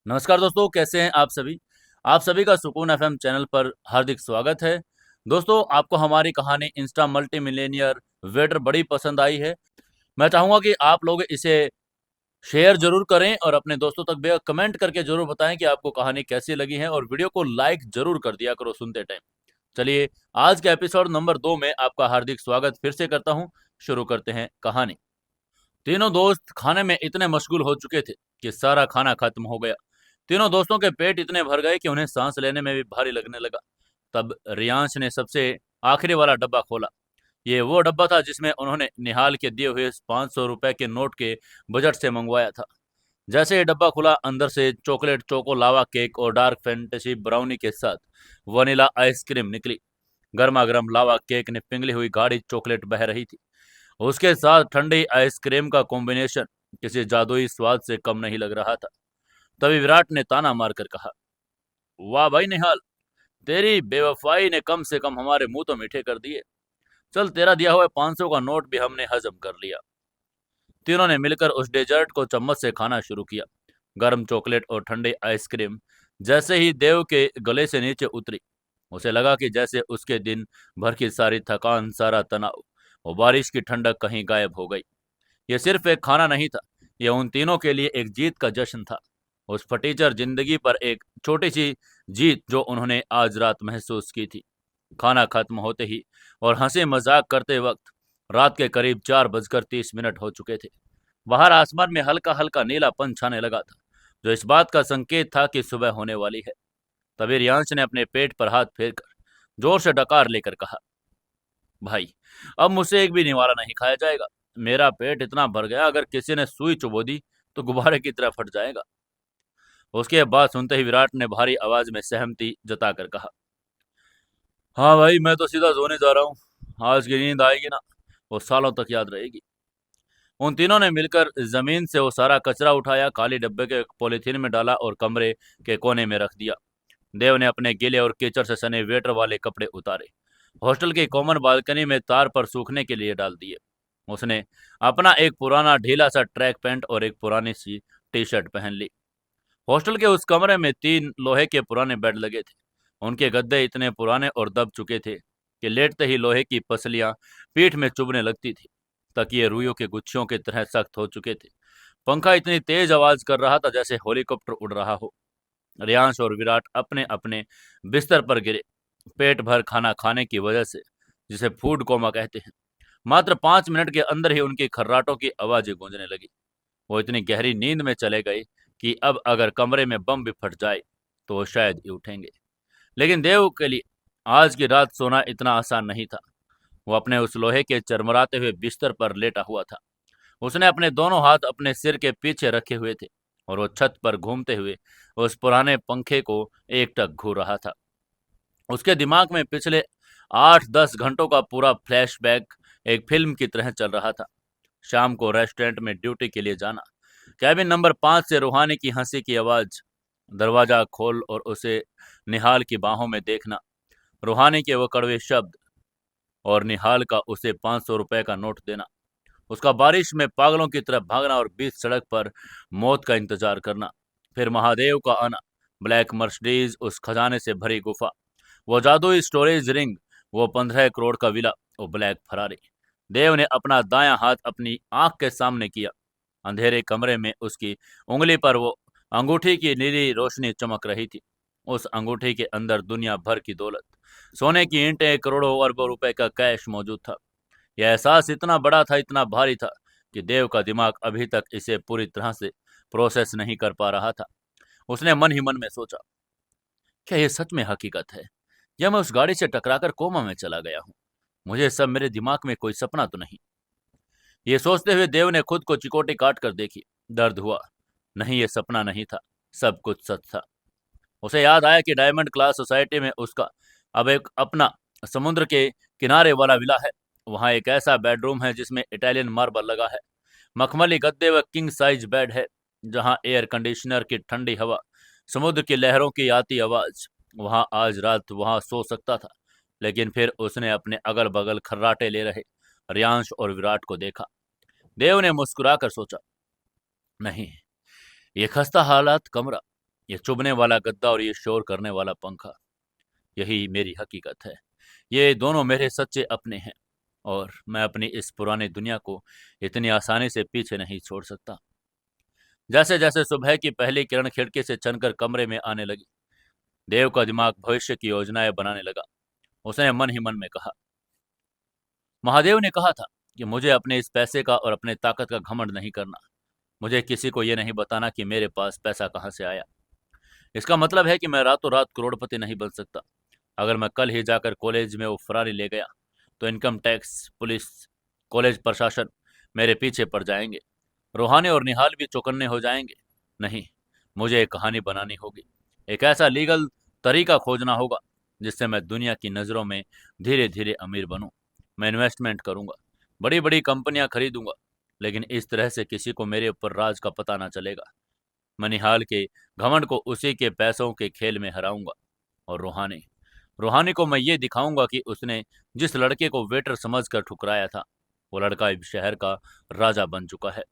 नमस्कार दोस्तों, कैसे हैं आप सभी। आप सभी का सुकून एफएम चैनल पर हार्दिक स्वागत है। दोस्तों, आपको हमारी कहानी इंस्टा मल्टी मिलेनियर वेटर बड़ी पसंद आई है। मैं चाहूंगा कि आप लोग इसे शेयर जरूर करें और अपने दोस्तों तक भी कमेंट करके जरूर बताएं कि आपको कहानी कैसी लगी है, और वीडियो को लाइक जरूर कर दिया करो सुनते टाइम। चलिए, आज के एपिसोड नंबर 2 में आपका हार्दिक स्वागत फिर से करता हूं। शुरू करते हैं कहानी। तीनों दोस्त खाने में इतने मशगूल हो चुके थे कि सारा खाना खत्म हो गया। तीनों दोस्तों के पेट इतने भर गए कि उन्हें सांस लेने में भी भारी लगने लगा। तब रियांश ने सबसे आखिरी वाला डब्बा खोला। ये वो डब्बा था जिसमें उन्होंने निहाल के दिए हुए 500 रुपए के नोट के बजट से मंगवाया था। जैसे ये डब्बा खुला, अंदर से चॉकलेट चोको लावा केक और डार्क फैंटेसी ब्राउनी के साथ वनीला आइसक्रीम निकली। गर्मा गर्म लावा केक ने पिघली हुई गाढ़ी चॉकलेट बह रही थी। उसके साथ ठंडी आइसक्रीम का कॉम्बिनेशन किसी जादुई स्वाद से कम नहीं लग रहा था। तभी विराट ने ताना मारकर कहा, वाह भाई निहाल, तेरी बेवफाई ने कम से कम हमारे मुंह तो मीठे कर दिए। चल, तेरा दिया हुआ 500 का नोट भी हमने हजम कर लिया। तीनों ने मिलकर उस डेजर्ट को चम्मच से खाना शुरू किया। गर्म चॉकलेट और ठंडी आइसक्रीम जैसे ही देव के गले से नीचे उतरी, उसे लगा कि जैसे उसके दिन भर की सारी थकान, सारा तनाव और बारिश की ठंडक कहीं गायब हो गई। यह सिर्फ एक खाना नहीं था, यह उन तीनों के लिए एक जीत का जश्न था। उस फटीचर जिंदगी पर एक छोटी सी जीत जो उन्होंने आज रात महसूस की थी। खाना खत्म होते ही और हंसी मजाक करते वक्त रात के करीब 4:30 हो चुके थे। बाहर आसमान में हल्का हल्का नीलापन छाने लगा था, जो इस बात का संकेत था कि सुबह होने वाली है। तभी रियांश ने अपने पेट पर हाथ फेरकर जोर से डकार लेकर कहा, भाई, अब मुझसे एक भी निवाला नहीं खाया जाएगा। मेरा पेट इतना भर गया, अगर किसी ने सुई चुबो दी तो गुब्बारे की तरह फट जाएगा। उसके बाद सुनते ही विराट ने भारी आवाज में सहमति जताकर कहा, हाँ भाई, मैं तो सीधा सोने जा रहा हूँ। आज की नींद आएगी ना, वो सालों तक याद रहेगी। उन तीनों ने मिलकर जमीन से वो सारा कचरा उठाया, काली डब्बे के पॉलीथीन में डाला और कमरे के कोने में रख दिया। देव ने अपने गीले और कीचड़ से सने वेटर वाले कपड़े उतारे, हॉस्टल की कॉमन बालकनी में तार पर सूखने के लिए डाल दिए। उसने अपना एक पुराना ढीला सा ट्रैक पैंट और एक पुरानी सी टी शर्ट पहन ली। हॉस्टल के उस कमरे में 3 लोहे के पुराने बेड लगे थे। उनके गद्दे इतने पुराने और दब चुके थे कि लेटते ही लोहे की पसलियां पीठ में चुभने लगती थी। तकिए रुइयों के गुच्छों की तरह सख्त हो चुके थे। पंखा इतनी तेज आवाज कर रहा था जैसे हेलीकॉप्टर उड़ रहा हो। रियांश और विराट अपने अपने बिस्तर पर गिरे, पेट भर खाना खाने की वजह से, जिसे फूड कोमा कहते हैं। मात्र 5 मिनट के अंदर ही उनकी खर्राटों की आवाजें गूंजने लगी। वो इतनी गहरी नींद में चले गए कि अब अगर कमरे में बम भी फट जाए तो वो शायद ही उठेंगे। लेकिन देव के लिए आज की रात सोना इतना आसान नहीं था। वो अपने उस लोहे के चरमराते हुए बिस्तर पर लेटा हुआ था। उसने अपने दोनों हाथ अपने सिर के पीछे रखे हुए थे और वो छत पर घूमते हुए उस पुराने पंखे को एकटक घूर रहा था। उसके दिमाग में पिछले 8-10 घंटों का पूरा फ्लैशबैक एक फिल्म की तरह चल रहा था। शाम को रेस्टोरेंट में ड्यूटी के लिए जाना, कैबिन नंबर 5 से रूहानी की हंसी की आवाज, दरवाजा खोल और उसे निहाल की बाहों में देखना, रूहानी के वो कड़वे शब्द और निहाल का उसे 500 रुपए का नोट देना, उसका बारिश में पागलों की तरह भागना और बीच सड़क पर मौत का इंतजार करना, फिर महादेव का आना, ब्लैक मर्सिडीज, उस खजाने से भरी गुफा, वो जादुई स्टोरेज रिंग, वो 15 करोड़ का विला, वो ब्लैक फरारी। देव ने अपना दायां हाथ अपनी आंख के सामने किया। अंधेरे कमरे में उसकी उंगली पर वो अंगूठी की नीली रोशनी चमक रही थी। उस अंगूठी के अंदर दुनिया भर की दौलत, सोने की ईंटें, करोड़ों अरबों रुपए का कैश मौजूद था। यह एहसास इतना बड़ा था, इतना भारी था कि देव का दिमाग अभी तक इसे पूरी तरह से प्रोसेस नहीं कर पा रहा था। उसने मन ही मन में सोचा, क्या यह सच में हकीकत है, या मैं उस गाड़ी से टकराकर कोमा में चला गया हूँ? मुझे सब मेरे दिमाग में कोई सपना तो नहीं? ये सोचते हुए देव ने खुद को चिकोटी काट कर देखी। दर्द हुआ। नहीं, ये सपना नहीं था, सब कुछ सच था। उसे याद आया कि डायमंड क्लास सोसाइटी में उसका अब एक अपना समुद्र के किनारे वाला विला है। वहां एक ऐसा बेडरूम है जिसमें इटालियन मार्बल लगा है, मखमली गद्दे व किंग साइज बेड है, जहां एयर कंडीशनर की ठंडी हवा, समुद्र की लहरों की आती आवाज। वहां आज रात वहां सो सकता था। लेकिन फिर उसने अपने अगल बगल खर्राटे ले रहे रियांश और विराट को देखा। देव ने मुस्कुराकर सोचा, नहीं, ये खस्ता हालात कमरा, ये चुभने वाला गद्दा और ये शोर करने वाला पंखा, यही मेरी हकीकत है। ये दोनों मेरे सच्चे अपने हैं और मैं अपनी इस पुरानी दुनिया को इतनी आसानी से पीछे नहीं छोड़ सकता। जैसे जैसे सुबह की पहली किरण खिड़की से चनकर कमरे में आने लगी, देव का दिमाग भविष्य की योजनाएं बनाने लगा। उसने मन ही मन में कहा, महादेव ने कहा था कि मुझे अपने इस पैसे का और अपने ताकत का घमंड नहीं करना। मुझे किसी को यह नहीं बताना कि मेरे पास पैसा कहाँ से आया। इसका मतलब है कि मैं रातों रात करोड़पति नहीं बन सकता। अगर मैं कल ही जाकर कॉलेज में वो फरारी ले गया तो इनकम टैक्स, पुलिस, कॉलेज प्रशासन मेरे पीछे पड़ जाएंगे। रूहानी और निहाल भी चौकन्ने हो जाएंगे। नहीं, मुझे एक कहानी बनानी होगी। एक ऐसा लीगल तरीका खोजना होगा जिससे मैं दुनिया की नज़रों में धीरे धीरे अमीर बनूं। मैं इन्वेस्टमेंट करूंगा, बड़ी बड़ी कंपनियां खरीदूंगा, लेकिन इस तरह से किसी को मेरे ऊपर राज का पता ना चलेगा। मैं निहाल के घमंड को उसी के पैसों के खेल में हराऊंगा। और रूहानी रूहानी को मैं ये दिखाऊंगा कि उसने जिस लड़के को वेटर समझकर ठुकराया था, वो लड़का इस शहर का राजा बन चुका है।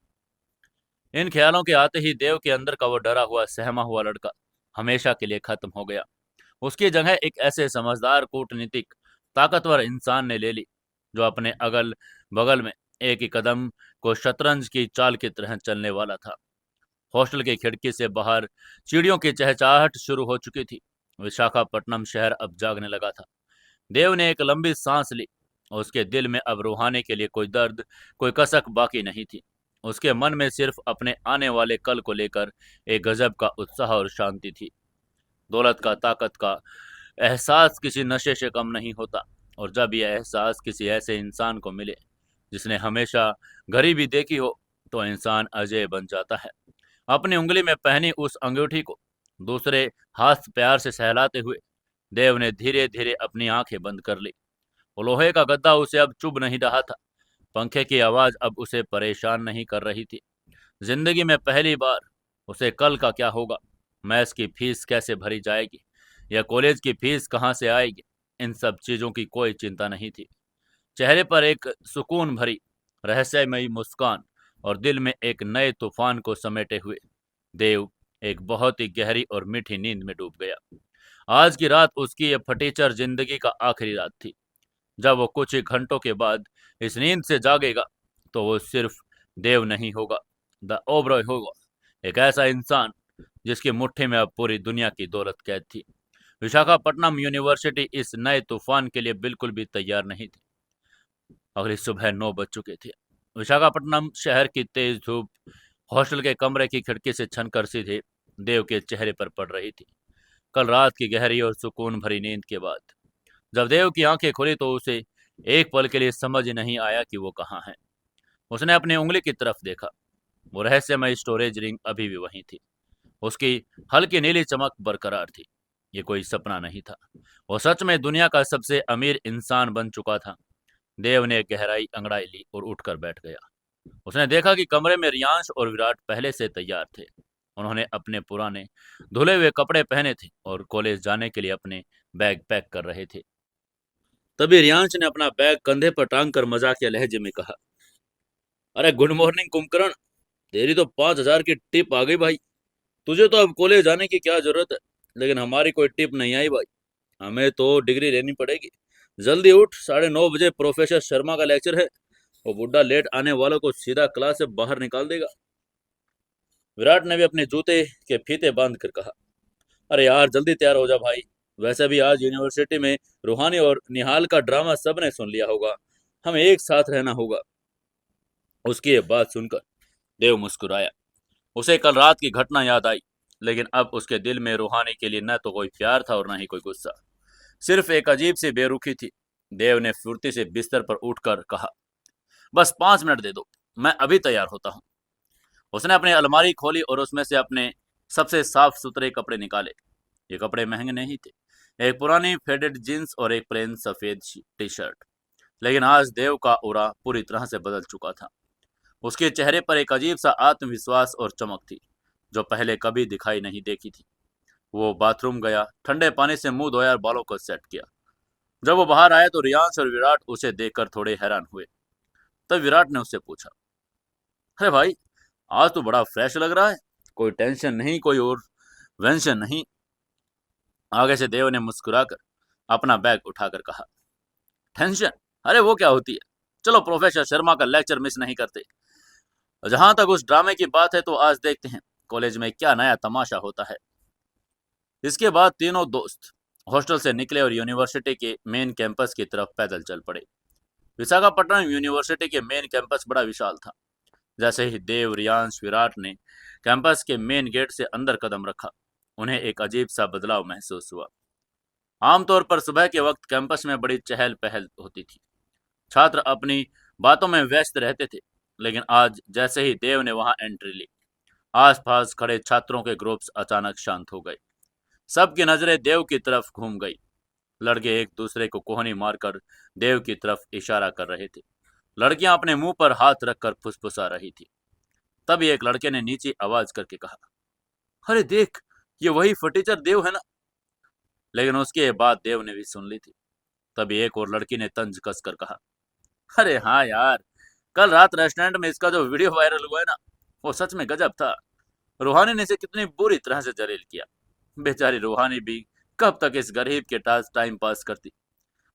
इन ख्यालों के आते ही देव के अंदर का वो डरा हुआ, सहमा हुआ लड़का हमेशा के लिए खत्म हो गया। उसकी जगह एक ऐसे समझदार, कूटनीतिक, ताकतवर इंसान ने ले ली जो अपने अगल बगल में एक ही कदम को शतरंज की चाल की तरह चलने वाला था। हॉस्टल की खिड़की से बाहर चिड़ियों की चहचहाहट शुरू हो चुकी थी। विशाखापट्टनम शहर अब जागने लगा था। देव ने एक लंबी सांस ली और उसके दिल में अब रूहानी के लिए कोई दर्द, कोई कसक बाकी नहीं थी। उसके मन में सिर्फ अपने आने वाले कल को लेकर एक गजब का उत्साह और शांति थी। दौलत का, ताकत का एहसास किसी नशे से कम नहीं होता, और जब यह एहसास किसी ऐसे इंसान को मिले जिसने हमेशा गरीबी देखी हो, तो इंसान अजय बन जाता है। अपनी उंगली में पहनी उस अंगूठी को दूसरे हाथ प्यार से सहलाते हुए देव ने धीरे धीरे अपनी आंखें बंद कर ली। वो लोहे का गद्दा उसे अब चुभ नहीं रहा था। पंखे की आवाज अब उसे परेशान नहीं कर रही थी। जिंदगी में पहली बार उसे कल का क्या होगा, मैथ्स की फीस कैसे भरी जाएगी, या कॉलेज की फीस कहाँ से आएगी, इन सब चीजों की कोई चिंता नहीं थी। चेहरे पर एक सुकून भरी, रहस्यमयी मुस्कान और दिल में एक नए तूफान को समेटे हुए देव एक बहुत ही गहरी और मीठी नींद में डूब गया। आज की रात उसकी यह फटीचर जिंदगी का आखिरी रात थी। जब वो कुछ ही घंटों के बाद इस नींद से जागेगा तो वो सिर्फ देव नहीं होगा, द ओबरॉय होगा। एक ऐसा इंसान जिसकी मुट्ठी में अब पूरी दुनिया की दौलत कैद थी। विशाखापट्टनम यूनिवर्सिटी इस नए तूफान के लिए बिल्कुल भी तैयार नहीं थी। अगली सुबह 9 बज चुके थे। विशाखापट्टनम शहर की तेज धूप हॉस्टल के कमरे की खिड़की से छनकर सीधे देव के चेहरे पर पड़ रही थी। कल रात की गहरी और सुकून भरी नींद के बाद जब देव की आंखें खुली तो उसे एक पल के लिए समझ नहीं आया कि वो कहाँ है। उसने अपनी उंगली की तरफ देखा। वो रहस्यमय स्टोरेज रिंग अभी भी वहीं थी। उसकी हल्की नीली चमक बरकरार थी। ये कोई सपना नहीं था, वो सच में दुनिया का सबसे अमीर इंसान बन चुका था। देव ने एक गहराई अंगड़ाई ली और उठकर बैठ गया। उसने देखा कि कमरे में रियांश और विराट पहले से तैयार थे। उन्होंने अपने पुराने धुले हुए कपड़े पहने थे और कॉलेज जाने के लिए अपने बैग पैक कर रहे थे। तभी रियांश ने अपना बैग कंधे पर टांग कर मजाकिया लहजे में कहा, अरे गुड मॉर्निंग कुंभकर्ण, तेरी तो 5,000 की टिप आ गई भाई। तुझे तो अब कॉलेज जाने की क्या जरूरत है, लेकिन हमारी कोई टिप नहीं आई भाई। हमें तो डिग्री लेनी पड़ेगी। जल्दी उठ, 9:30 बजे प्रोफेसर शर्मा का लेक्चर है। वो बुड्ढा लेट आने वालों को सीधा क्लास से बाहर निकाल देगा। विराट ने भी अपने जूते के फीते बांध कर कहा, अरे यार जल्दी तैयार हो जा भाई। वैसे भी आज यूनिवर्सिटी में रूहानी और निहाल का ड्रामा सबने सुन लिया होगा। हमें एक साथ रहना होगा। उसकी ये बात सुनकर देव मुस्कुराया। उसे कल रात की घटना याद आई, लेकिन अब उसके दिल में रूहानी के लिए न तो कोई प्यार था और न ही कोई गुस्सा, सिर्फ एक अजीब सी बेरुखी थी। देव ने फुर्ती से बिस्तर पर उठकर कहा, बस 5 मिनट दे दो, मैं अभी तैयार होता हूँ। उसने अपनी अलमारी खोली और उसमें से अपने सबसे साफ सुथरे कपड़े निकाले। ये कपड़े महंगे नहीं थे, एक पुरानी फेडेड जींस और एक प्लेन सफेद टी शर्ट। लेकिन आज देव का उरा पूरी तरह से बदल चुका था। उसके चेहरे पर एक अजीब सा आत्मविश्वास और चमक थी जो पहले कभी दिखाई नहीं देखी थी। वो बाथरूम गया, ठंडे पानी से मुंह धोया और बालों को सेट किया। जब वो बाहर आया तो रियांश और विराट उसे देखकर थोड़े हैरान हुए। तब विराट ने उससे पूछा, अरे भाई, आज तो बड़ा फ्रेश लग रहा है, कोई टेंशन नहीं, कोई और वेंशन नहीं। आगे से देव ने मुस्कुराकर अपना बैग उठाकर कहा, टेंशन? अरे वो क्या होती है? चलो प्रोफेसर शर्मा का लेक्चर मिस नहीं करते। जहां तक उस ड्रामे की बात है तो आज देखते हैं कॉलेज में क्या नया तमाशा होता है। इसके बाद तीनों दोस्त हॉस्टल से निकले और यूनिवर्सिटी के मेन कैंपस की तरफ पैदल चल पड़े। विशाखापट्टनम यूनिवर्सिटी के मेन कैंपस बड़ा विशाल था। जैसे ही देव, रियांश, विराट ने कैंपस के मेन गेट से अंदर कदम रखा, उन्हें एक अजीब सा बदलाव महसूस हुआ। आमतौर पर सुबह के वक्त कैंपस में बड़ी चहल पहल होती थी। छात्र अपनी बातों में व्यस्त रहते थे, लेकिन आज जैसे ही देव ने वहां एंट्री ली, आसपास खड़े छात्रों के ग्रुप्स अचानक शांत हो गए। सबकी नजरें देव की तरफ घूम गई। लड़के एक दूसरे को कोहनी मारकर देव की तरफ इशारा कर रहे थे। लड़कियां अपने मुंह पर हाथ रखकर फुसफुसा रही थी। तभी एक लड़के ने नीची आवाज करके कहा, अरे देख, ये वही फटीचर देव है ना? लेकिन उसके बाद देव ने भी सुन ली थी। तभी एक और लड़की ने तंज कसकर कहा, अरे हाँ यार, कल रात रेस्टोरेंट में इसका जो वीडियो वायरल हुआ है ना, वो सच में गजब था। रूहानी ने इसे कितनी बुरी तरह से जलील किया। बेचारी रूहानी भी कब तक इस गरीब के पास टाइम पास करती।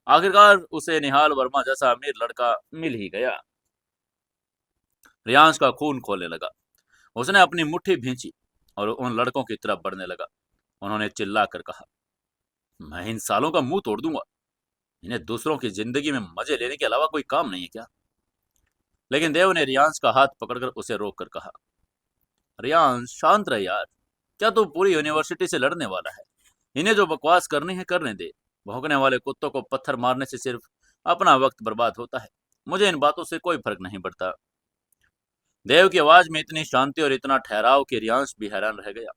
आखिरकार उसे निहाल वर्मा जैसा अमीर लड़का मिल ही गया। रियांश का खून खोलने लगा। उसने अपनी मुट्ठी भींची और उन लड़कों की तरफ बढ़ने लगा। उन्होंने चिल्लाकर कहा, मैं इन सालों का मुंह तोड़ दूंगा। इन्हें दूसरों की जिंदगी में मजे लेने के अलावा कोई काम नहीं है क्या? लेकिन देव ने रियांश का हाथ पकड़कर उसे रोककर कहा, रियांश शांत रह यार। क्या तू पूरी यूनिवर्सिटी से लड़ने वाला है? इन्हें जो बकवास करनी है करने दे। भौंकने वाले कुत्तों को पत्थर मारने से सिर्फ अपना वक्त बर्बाद होता है। मुझे इन बातों से कोई फर्क नहीं पड़ता। देव की आवाज में इतनी शांति और इतना ठहराव कि रियांश भी हैरान रह गया।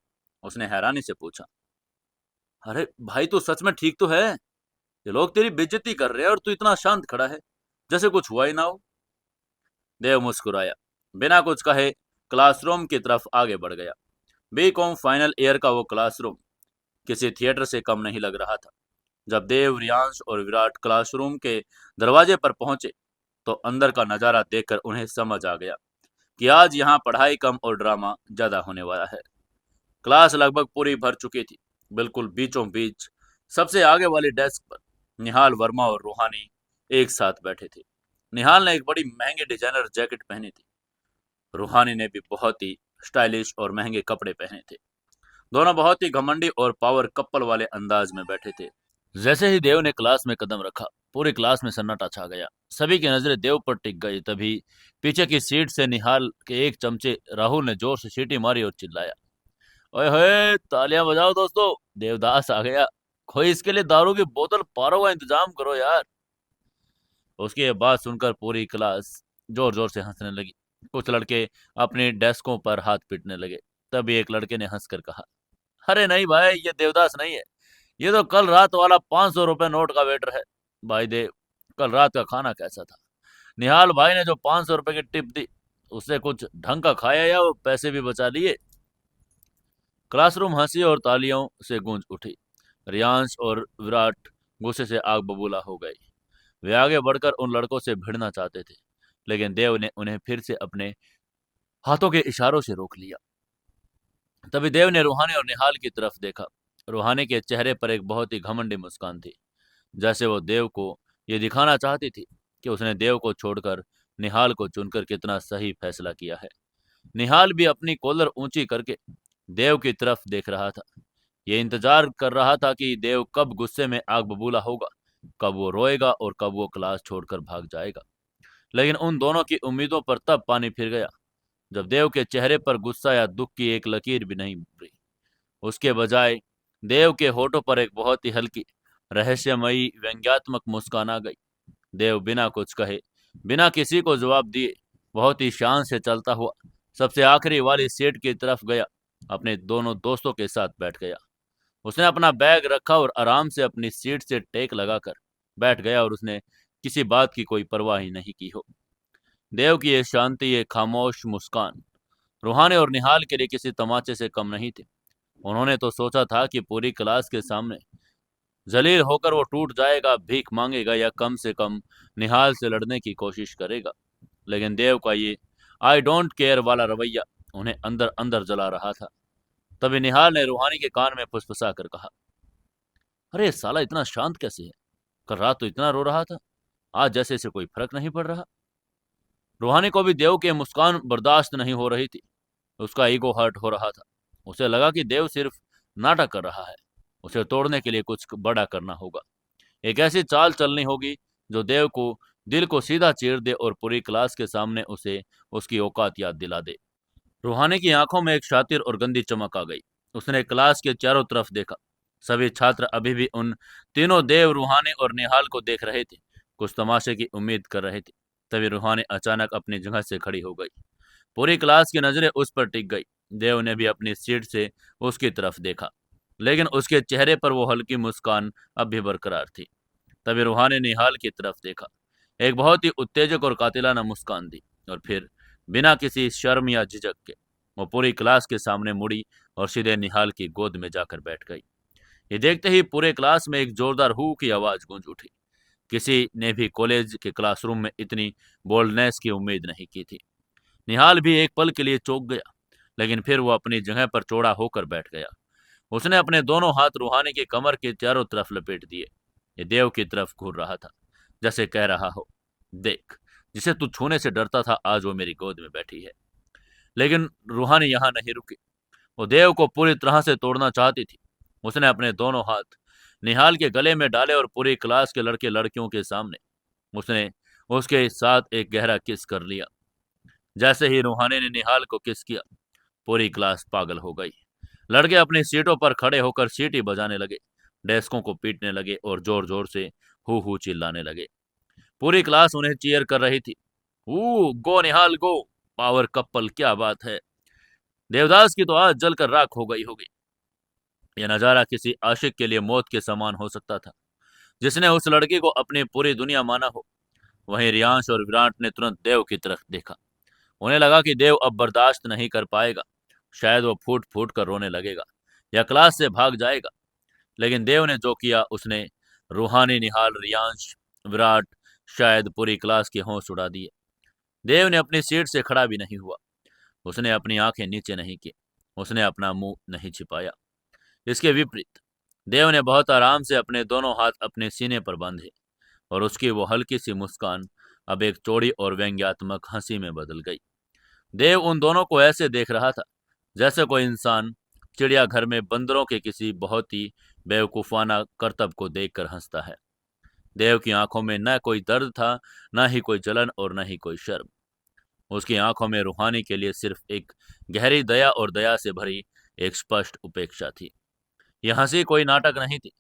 उसने हैरानी से पूछा, अरे भाई, तू सच में ठीक तो है? ये लोग तेरी बेइज्जती कर रहे हैं और तू इतना शांत खड़ा है, जैसे कुछ हुआ ही ना हो। देव मुस्कुराया। बिना कुछ कहे क्लासरूम की तरफ आगे बढ़ गया। बीकॉम फाइनल ईयर का वो क्लासरूम किसी थिएटर से कम नहीं लग रहा था। जब देव, रियांश और विराट क्लासरूम के दरवाजे पर पहुंचे, तो अंदर का नजारा देखकर उन्हें समझ आ गया कि आज यहाँ पढ़ाई कम और ड्रामा ज्यादा होने वाला है। क्लास लगभग पूरी भर चुकी थी। बिल्कुल बीचों बीच सबसे आगे वाली डेस्क पर निहाल वर्मा और रूहानी एक साथ बैठे थे। निहाल ने एक बड़ी महंगी डिजाइनर जैकेट पहनी थी। रूहानी ने भी बहुत ही स्टाइलिश और महंगे कपड़े पहने थे। दोनों बहुत ही घमंडी और पावर कपल वाले अंदाज में बैठे थे। जैसे ही देव ने क्लास में कदम रखा, पूरी क्लास में सन्नाटा छा गया। सभी की नजरें देव पर टिक गई। तभी पीछे की सीट से निहाल के एक चमचे राहुल ने जोर से सीटी मारी और चिल्लाया, ओए होए, तालियां बजाओ दोस्तों, देवदास आ गया। कोई इसके लिए दारू की बोतल पारो का इंतजाम करो यार। उसकी ये बात सुनकर पूरी क्लास जोर जोर से हंसने लगी। कुछ लड़के अपनी डेस्कों पर हाथ पीटने लगे। तभी एक लड़के ने हंसकर कहा, अरे नहीं भाई, ये देवदास नहीं है। ये तो कल रात वाला 500 रुपए नोट का वेटर है। भाई देव, कल रात का खाना कैसा था? निहाल भाई ने जो 500 रुपए की टिप दी, उससे कुछ ढंग का खाया या वो पैसे भी बचा लिए? क्लासरूम हंसी और तालियों से गूंज उठी। रियांश और विराट गुस्से से आग बबूला हो गए। वे आगे बढ़कर उन लड़कों से भिड़ना चाहते थे, लेकिन देव ने उन्हें फिर से अपने हाथों के इशारों से रोक लिया। तभी देव ने रूहानी और निहाल की तरफ देखा। रूहानी के चेहरे पर एक बहुत ही घमंडी मुस्कान थी, जैसे वो देव को ये दिखाना चाहती थी कि उसने देव को छोड़कर निहाल को चुनकर कितना सही फैसला किया है। निहाल भी अपनी कॉलर ऊंची करके देव की तरफ देख रहा था। ये इंतजार कर रहा था कि देव कब गुस्से में आग बबूला होगा, कब वो रोएगा और कब वो क्लास छोड़कर भाग जाएगा। लेकिन उन दोनों की उम्मीदों पर तब पानी फिर गया जब देव के चेहरे पर गुस्सा या दुख की एक लकीर भी नहीं उभरी। उसके बजाय देव के होठों पर एक बहुत ही हल्की, रहस्यमयी, व्यंग्यात्मक मुस्कान आ गई। देव बिना कुछ कहे, बिना किसी को जवाब दिए, बहुत ही शान से चलता हुआ सबसे आखिरी वाली सीट की तरफ गया। अपने दोनों दोस्तों के साथ बैठ गया। उसने अपना बैग रखा और आराम से अपनी सीट से टेक लगाकर बैठ गया और उसने किसी बात की कोई परवाह ही नहीं की हो। देव की ये शांति, ये खामोश मुस्कान रूहानी और निहाल के लिए किसी तमाचे से कम नहीं थी। उन्होंने तो सोचा था कि पूरी क्लास के सामने जलील होकर वो टूट जाएगा, भीख मांगेगा या कम से कम निहाल से लड़ने की कोशिश करेगा। लेकिन देव का ये आई डोंट केयर वाला रवैया उन्हें अंदर अंदर जला रहा था। तभी निहाल ने रूहानी के कान में फुसफुसा कर कहा, अरे साला इतना शांत कैसे है? कल रात तो इतना रो रहा था, आज जैसे इसे कोई फर्क नहीं पड़ रहा। रूहानी को भी देव की मुस्कान बर्दाश्त नहीं हो रही थी। उसका ईगो हर्ट हो रहा था। उसे लगा कि देव सिर्फ नाटक कर रहा है। उसे तोड़ने के लिए कुछ बड़ा करना होगा। एक ऐसी चाल चलनी होगी जो देव को दिल को सीधा चीर दे और पूरी क्लास के सामने उसे उसकी औकात याद दिला दे। रूहानी की आंखों में एक शातिर और गंदी चमक आ गई। उसने क्लास के चारों तरफ देखा। सभी छात्र अभी भी उन तीनों देव, रूहानी और निहाल को देख रहे थे, कुछ तमाशे की उम्मीद कर रहे थे। तभी रूहानी अचानक अपनी जगह से खड़ी हो गई। पूरी क्लास की नजरें उस पर टिक गई। देव ने भी अपनी सीट से उसकी तरफ देखा, लेकिन उसके चेहरे पर वो हल्की मुस्कान अब भी बरकरार थी। तभी रूहानी ने निहाल की तरफ देखा। एक बहुत ही उत्तेजक और कातिलाना मुस्कान दी, और फिर बिना किसी शर्म या झिझक के वो पूरी क्लास के सामने मुड़ी और सीधे निहाल की गोद में जाकर बैठ गई। ये देखते ही पूरे क्लास में एक जोरदार हू की आवाज गूंज उठी। किसी ने भी कॉलेज के क्लासरूम में इतनी बोल्डनेस की उम्मीद नहीं की थी। निहाल भी एक पल के लिए चौंक गया, लेकिन फिर वो अपनी जगह पर चौड़ा होकर बैठ गया। उसने अपने दोनों हाथ रूहानी की कमर के चारों तरफ लपेट दिए। ये देव की तरफ घूर रहा था, जैसे कह रहा हो, देख, जिसे तू छूने से डरता था आज वो मेरी गोद में बैठी है। लेकिन रूहानी यहाँ नहीं रुकी। वो देव को पूरी तरह से तोड़ना चाहती थी। उसने अपने दोनों हाथ निहाल के गले में डाले और पूरी क्लास के लड़के लड़कियों के सामने उसने उसके साथ एक गहरा किस कर लिया। जैसे ही रूहानी ने निहाल को किस किया, पूरी क्लास पागल हो गई। लड़के अपनी सीटों पर खड़े होकर सीटी बजाने लगे, डेस्कों को पीटने लगे और जोर जोर से हु चिल्लाने लगे। पूरी क्लास उन्हें चीयर कर रही थी। गो निहाल गो, पावर कपल, क्या बात है। देवदास की तो आज जलकर राख हो गई होगी। यह नजारा किसी आशिक के लिए मौत के समान हो सकता था, जिसने उस लड़की को अपनी पूरी दुनिया माना हो। वहीं रियांश और विराट ने तुरंत देव की तरफ देखा। उन्हें लगा कि देव अब बर्दाश्त नहीं कर पाएगा। शायद वो फूट फूट कर रोने लगेगा या क्लास से भाग जाएगा। लेकिन देव ने जो किया, उसने रूहानी, निहाल, रियांश, विराट, शायद पूरी क्लास के होश उड़ा दिए। देव ने अपनी सीट से खड़ा भी नहीं हुआ। उसने अपनी आंखें नीचे नहीं की। उसने अपना मुंह नहीं छिपाया। इसके विपरीत देव ने बहुत आराम से अपने दोनों हाथ अपने सीने पर बांधे, और उसकी वो हल्की सी मुस्कान अब एक चौड़ी और व्यंग्यात्मक हंसी में बदल गई। देव उन दोनों को ऐसे देख रहा था जैसे कोई इंसान चिड़ियाघर में बंदरों के किसी बहुत ही बेवकूफाना करतब को देखकर हंसता है। देव की आंखों में न कोई दर्द था, न ही कोई जलन और न ही कोई शर्म। उसकी आंखों में रूहानी के लिए सिर्फ एक गहरी दया और दया से भरी एक स्पष्ट उपेक्षा थी। यह हंसी कोई नाटक नहीं थी।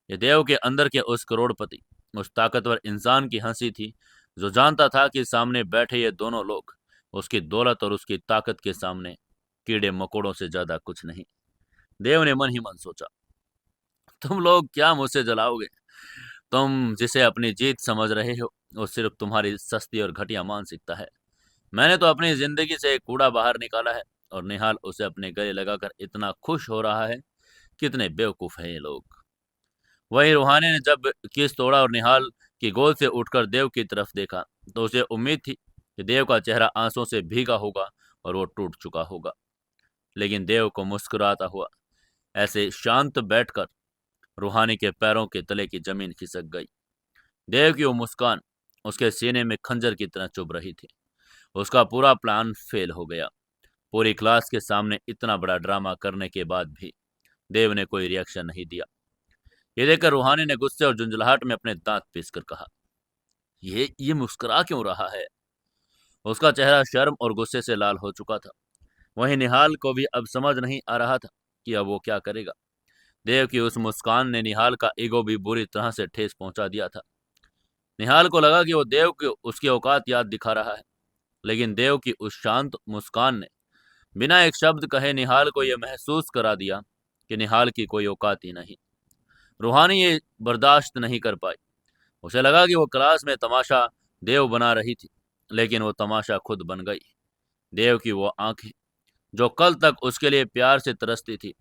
यह देव के अंदर के उस करोड़पति, उस ताकतवर इंसान की हंसी थी, जो जानता था कि सामने बैठे ये दोनों लोग उसकी दौलत और उसकी ताकत के सामने कीड़े मकोड़ों से ज्यादा कुछ नहीं। देव ने मन ही मन सोचा, तुम लोग क्या मुझसे जलाओगे? तुम जिसे अपनी जीत समझ रहे हो, वो सिर्फ तुम्हारी सस्ती और घटिया मानसिकता है। मैंने तो अपनी जिंदगी से एक कूड़ा बाहर निकाला है, और निहाल उसे अपने गले लगाकर इतना खुश हो रहा है। कितने बेवकूफ हैं ये लोग। वहीं रूहानी ने जब किस तोड़ा और निहाल की गोद से उठकर देव की तरफ देखा, तो उसे उम्मीद थी कि देव का चेहरा आंसुओं से भीगा होगा और वो टूट चुका होगा। लेकिन देव को मुस्कुराता हुआ ऐसे शांत बैठकर रूहानी के पैरों के तले की जमीन खिसक गई। देव की वो मुस्कान उसके सीने में खंजर की तरह चुभ रही थी। उसका पूरा प्लान फेल हो गया। पूरी क्लास के सामने इतना बड़ा ड्रामा करने के बाद भी देव ने कोई रिएक्शन नहीं दिया। ये देखकर रूहानी ने गुस्से और झुंझलाहट में अपने दांत पीसकर कहा, ये मुस्कुरा क्यों रहा है? उसका चेहरा शर्म और गुस्से से लाल हो चुका था। वहीं निहाल को भी अब समझ नहीं आ रहा था कि अब वो क्या करेगा। देव की उस मुस्कान ने निहाल का ईगो भी बुरी तरह से ठेस पहुंचा दिया था। निहाल को लगा कि वो देव को उसकी औकात याद दिखा रहा है, लेकिन देव की उस शांत मुस्कान ने बिना एक शब्द कहे निहाल को यह महसूस करा दिया कि निहाल की कोई औकात ही नहीं। रूहानी ये बर्दाश्त नहीं कर पाई। उसे लगा कि वो क्लास में तमाशा देव बना रही थी, लेकिन वो तमाशा खुद बन गई। देव की वो आंखें, जो कल तक उसके लिए प्यार से तरसती थी,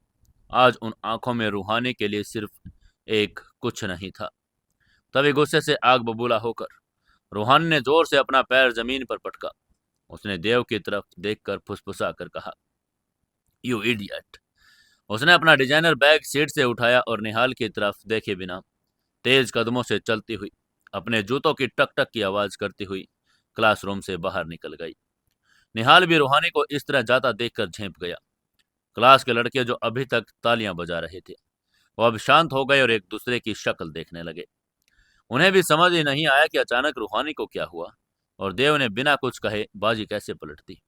आज उन आंखों में रूहानी के लिए सिर्फ एक कुछ नहीं था। तभी गुस्से से आग बबूला होकर रूहानी ने जोर से अपना पैर जमीन पर पटका। उसने देव की तरफ देखकर फुसफुसा कर कहा, यू इडियट, उसने अपना डिजाइनर बैग सीट से उठाया और निहाल की तरफ देखे बिना तेज कदमों से चलती हुई, अपने जूतों की टक टक की आवाज करती हुई क्लासरूम से बाहर निकल गई। निहाल भी रूहानी को इस तरह जाता देखकर झेंप गया। क्लास के लड़के जो अभी तक तालियां बजा रहे थे, वो अब शांत हो गए और एक दूसरे की शक्ल देखने लगे। उन्हें भी समझ ही नहीं आया कि अचानक रूहानी को क्या हुआ और देव ने बिना कुछ कहे बाजी कैसे पलट दी।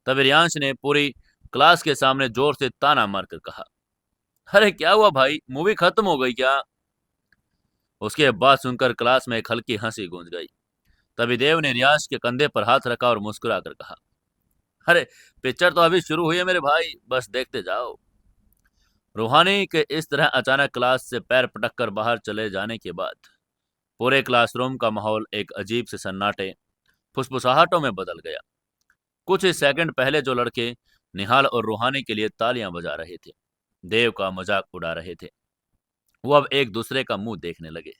तब रियांश ने पूरी क्लास के सामने जोर से ताना मारकर कहा, अरे क्या हुआ भाई, मूवी खत्म हो गई क्या? उसके बाद सुनकर क्लास में एक हल्की हंसी गूंज गई। तभी देव ने रियांश के कंधे पर हाथ रखा और मुस्कुरा कर कहा, अरे पिक्चर तो अभी शुरू हुई है मेरे भाई, बस देखते जाओ। रूहानी के इस तरह अचानक क्लास से पैर पटक कर बाहर चले जाने के बाद पूरे क्लासरूम का माहौल एक अजीब से सन्नाटे, फुसफुसाहटों में बदल गया। कुछ ही सेकंड पहले जो लड़के निहाल और रूहानी के लिए तालियां बजा रहे थे, देव का मजाक उड़ा रहे थे, वो अब एक दूसरे का मुंह देखने लगे।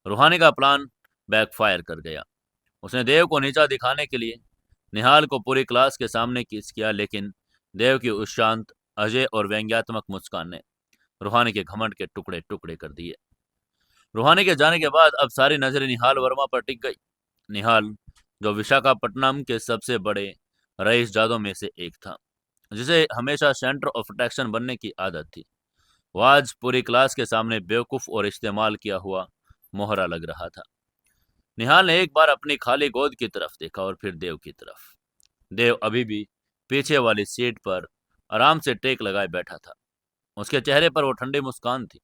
रूहानी का प्लान बैकफायर कर गया। उसने देव को नीचा दिखाने के लिए निहाल को पूरी क्लास के सामने किस किया, लेकिन देव की उस शांत, अजय और व्यंग्यात्मक मुस्कान ने रूहानी के घमंड के टुकड़े टुकड़े कर दिए। रूहानी के जाने के बाद अब सारी नजरें निहाल वर्मा पर टिक गई। निहाल, जो विशाखापट्टनम के सबसे बड़े रईसजादों में से एक था, जिसे हमेशा सेंटर ऑफ अट्रैक्शन बनने की आदत थी, वो आज पूरी क्लास के सामने बेवकूफ और इस्तेमाल किया हुआ मोहरा लग रहा था। निहाल ने एक बार अपनी खाली गोद की तरफ देखा और फिर देव की तरफ। देव अभी भी पीछे वाली सीट पर आराम से टेक लगाए बैठा था। उसके चेहरे पर वो ठंडी मुस्कान थी।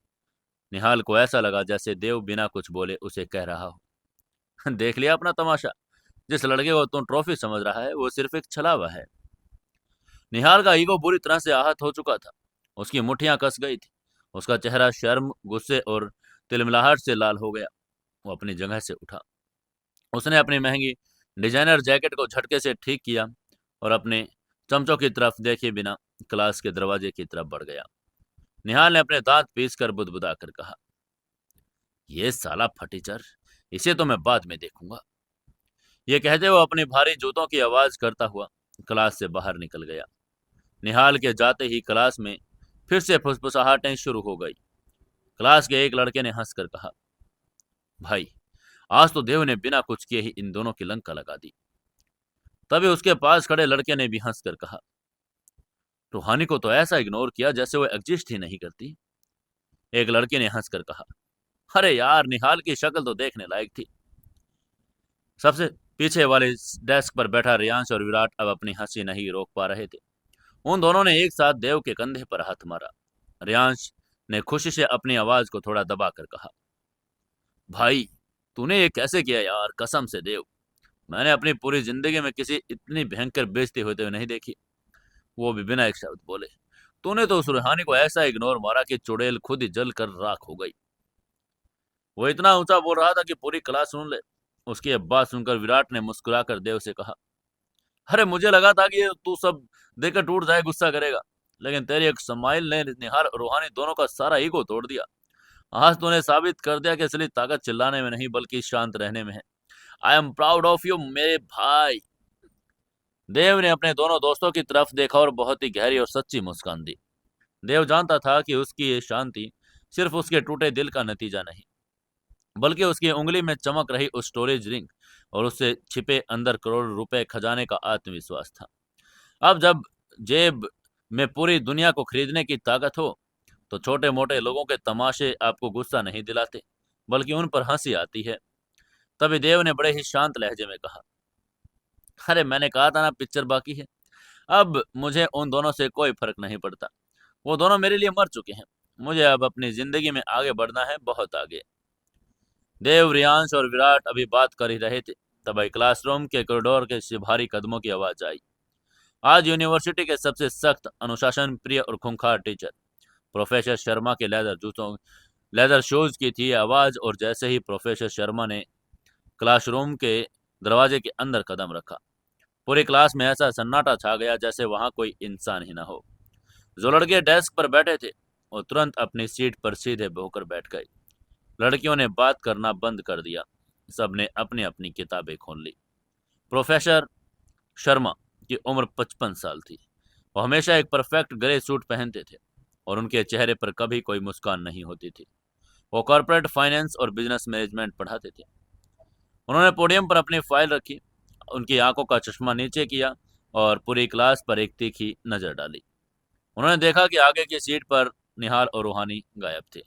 निहाल को ऐसा लगा जैसे देव बिना कुछ बोले उसे कह रहा हो, देख लिया अपना तमाशा, जिस लड़के को तुम ट्रॉफी समझ रहा है वो सिर्फ एक छलावा है। निहाल का ईगो बुरी तरह से आहत हो चुका था। उसकी मुट्ठियां कस गई थी। उसका चेहरा शर्म, गुस्से और तिलमिलाहट से लाल हो गया। वो अपनी जगह से उठा। उसने अपनी महंगी डिजाइनर जैकेट को झटके से ठीक किया और अपने चमचों की तरफ देखे बिना क्लास के दरवाजे की तरफ बढ़ गया। निहाल ने अपने दांत पीस कर बुदबुदा कर कहा, ये साला फटीचर, इसे तो मैं बाद में देखूंगा। ये कहते हुए अपनी भारी जूतों की आवाज करता हुआ क्लास से बाहर निकल गया। निहाल के जाते ही क्लास में फिर से फुसफुसाहटें शुरू हो गई। क्लास के एक लड़के ने हंसकर कहा, भाई आज तो देव ने बिना कुछ किए ही इन दोनों की लंका लगा दी। तभी उसके पास खड़े लड़के ने भी हंसकर कहा, रूहानी को तो ऐसा इग्नोर किया जैसे वो एग्जिस्ट ही नहीं करती। एक लड़के ने हंसकर कहा, अरे यार निहाल की शक्ल तो देखने लायक थी। सबसे पीछे वाले डेस्क पर बैठा रियांश और विराट अब अपनी हंसी नहीं रोक पा रहे थे। उन दोनों ने एक साथ देव के कंधे पर हाथ मारा। रियांश ने खुशी से अपनी आवाज को थोड़ा दबाकर कहा, भाई तूने ये कैसे किया यार, कसम से देव, मैंने अपनी पूरी जिंदगी में किसी इतनी भयंकर बेइज्जती होते हुए नहीं देखी, वो भी बिना एक शब्द बोले। तूने तो उस रूहानी को ऐसा इग्नोर मारा कि चुड़ैल खुद ही जल कर राख हो गई। वो इतना ऊंचा बोल रहा था कि पूरी क्लास सुन ले। उसकी ये बात सुनकर विराट ने मुस्कुराकर देव से कहा, अरे मुझे लगा था कि ये तू सब देखकर टूट जाए, गुस्सा करेगा, लेकिन तेरी एक स्माइल ने निहार और रूहानी दोनों का सारा ईगो तोड़ दिया। आज तूने साबित कर दिया कि असली ताकत चिल्लाने में नहीं बल्कि शांत रहने में है। I am proud of you मेरे भाई। देव ने अपने दोनों दोस्तों की तरफ देखा और बहुत ही गहरी और सच्ची मुस्कान दी। देव जानता था कि उसकी ये शांति सिर्फ उसके टूटे दिल का नतीजा नहीं, बल्कि उसकी उंगली में चमक रही उस स्टोरेज रिंग और उससे छिपे अंदर करोड़ रुपए खजाने का आत्मविश्वास था। अब जब जेब में पूरी दुनिया को खरीदने की ताकत हो, तो छोटे मोटे लोगों के तमाशे आपको गुस्सा नहीं दिलाते, बल्कि उन पर हंसी आती है। तभी देव ने बड़े ही शांत लहजे में कहा, अरे मैंने कहा था ना पिक्चर बाकी है। अब मुझे उन दोनों से कोई फर्क नहीं पड़ता। वो दोनों मेरे लिए मर चुके हैं। मुझे अब अपनी जिंदगी में आगे बढ़ना है, बहुत आगे। देव, रियांश और विराट अभी बात कर ही रहे थे, तभी क्लासरूम के कॉरिडोर के से भारी कदमों की आवाज आई। आज यूनिवर्सिटी के सबसे सख्त, अनुशासन प्रिय और खूंखार टीचर प्रोफेसर शर्मा के लेदर शूज की थी आवाज, और जैसे ही प्रोफेसर शर्मा ने क्लासरूम के दरवाजे के अंदर कदम रखा, पूरी क्लास में ऐसा सन्नाटा छा गया जैसे वहां कोई इंसान ही ना हो। जो लड़के डेस्क पर बैठे थे वो तुरंत अपनी सीट पर सीधे होकर बैठ गए। लड़कियों ने बात करना बंद कर दिया। सबने अपनी अपनी किताबें खोल ली। प्रोफेसर शर्मा की उम्र 55 साल थी। वो हमेशा एक परफेक्ट ग्रे सूट पहनते थे। और उनके चेहरे पर कभी कोई मुस्कान नहीं होती थी। वो कॉर्पोरेट फाइनेंस और बिजनेस मैनेजमेंट पढ़ाते थे। उन्होंने पोडियम पर अपनी फाइल रखी, उनकी आंखों का चश्मा नीचे किया और पूरी क्लास पर एक तीखी नजर डाली। उन्होंने देखा कि आगे की सीट पर निहाल और रूहानी गायब थे,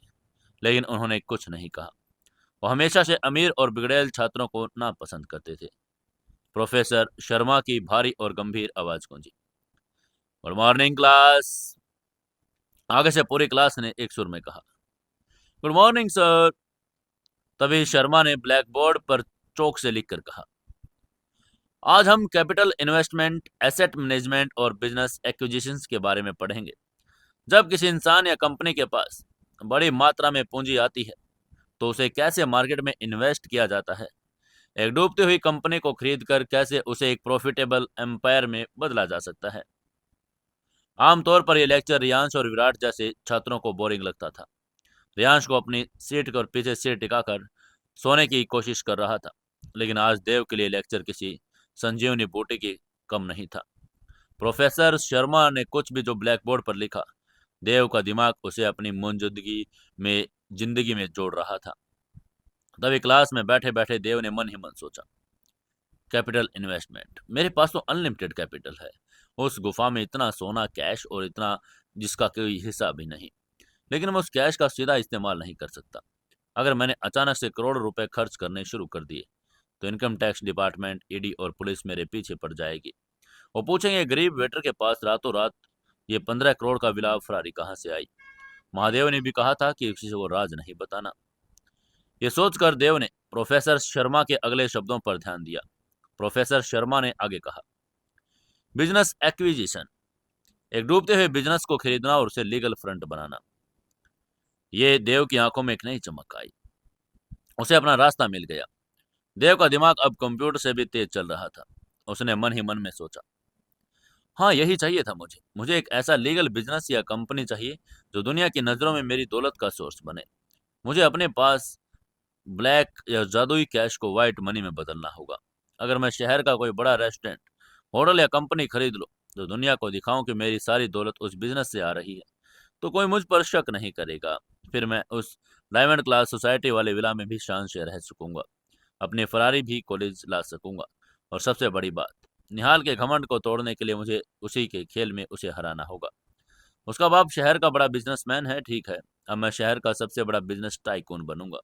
लेकिन उन्होंने कुछ नहीं कहा। वो हमेशा से अमीर और बिगड़ैल छात्रों को नापसंद करते थे। प्रोफेसर शर्मा की भारी और गंभीर आवाज गूंजी, गुड मॉर्निंग क्लास। आगे से पूरी क्लास ने एक सुर में कहा, गुड मॉर्निंग सर। तभी शर्मा ने ब्लैक बोर्ड पर चौक से लिखकर कहा, आज हम कैपिटल इन्वेस्टमेंट, एसेट मैनेजमेंट और बिजनेस एक्विजिशंस के बारे में पढ़ेंगे। जब किसी इंसान या कंपनी के पास बड़ी मात्रा में पूंजी आती है तो उसे कैसे मार्केट में इन्वेस्ट किया जाता है। एक डूबती हुई कंपनी को खरीदकर कैसे उसे एक प्रॉफिटेबल एम्पायर में बदला जा सकता है। आमतौर पर यह लेक्चर रियांश और विराट जैसे छात्रों को बोरिंग लगता था। रियांश को अपनी सीट और पीछे सिर टिकाकर सोने की कोशिश कर रहा था, लेकिन आज देव के लिए लेक्चर किसी संजीवनी बूटी की कम नहीं था। प्रोफेसर शर्मा ने कुछ भी जो ब्लैक बोर्ड पर लिखा, देव का दिमाग उसे अपनी मौजूदगी में जिंदगी में जोड़ रहा था। तभी क्लास में बैठे बैठे देव ने मन ही मन सोचा, कैपिटल इन्वेस्टमेंट, मेरे पास तो अनलिमिटेड कैपिटल है। उस गुफा में इतना सोना, कैश और इतना जिसका कोई हिसाब भी नहीं, लेकिन मैं उस कैश का सीधा इस्तेमाल नहीं कर सकता। अगर मैंने अचानक से करोड़ों रुपए खर्च करने शुरू कर दिए तो इनकम टैक्स डिपार्टमेंट, ईडी और पुलिस मेरे पीछे पड़ जाएगी। वो पूछेंगे गरीब वेटर के पास रातों रात ये 15 करोड़ का विलाव फरारी कहाँ से आई। महादेव ने भी कहा था कि किसी को राज नहीं बताना। ये सोचकर देव ने प्रोफेसर शर्मा के अगले शब्दों पर ध्यान दिया। प्रोफेसर शर्मा ने आगे कहा, बिजनेस एक्विजिशन, एक डूबते हुए बिजनेस को खरीदना और उसे लीगल फ्रंट बनाना। ये देव की आंखों में एक नई चमक आई। उसे अपना रास्ता मिल गया। देव का दिमाग अब कंप्यूटर से भी तेज चल रहा था। उसने मन ही मन में सोचा, हाँ यही चाहिए था मुझे एक ऐसा लीगल बिजनेस या कंपनी चाहिए जो दुनिया की नजरों में मेरी दौलत का सोर्स बने। मुझे अपने पास ब्लैक या जादुई कैश को व्हाइट मनी में बदलना होगा। अगर मैं शहर का कोई बड़ा रेस्टोरेंट, होटल या कंपनी खरीद लूं तो दुनिया को दिखाऊं कि मेरी सारी दौलत उस बिजनेस से आ रही है, तो कोई मुझ पर शक नहीं करेगा। फिर मैं उस डायमंड क्लास सोसाइटी वाले विला में भी शान से रह सकूंगा, अपने फरारी भी कॉलेज ला सकूंगा, और सबसे बड़ी बात, निहाल के घमंड को तोड़ने के लिए मुझे उसी के खेल में उसे हराना होगा। उसका बाप शहर का बड़ा बिजनेसमैन है, ठीक है, अब मैं शहर का सबसे बड़ा बिजनेस टाइकून बनूंगा।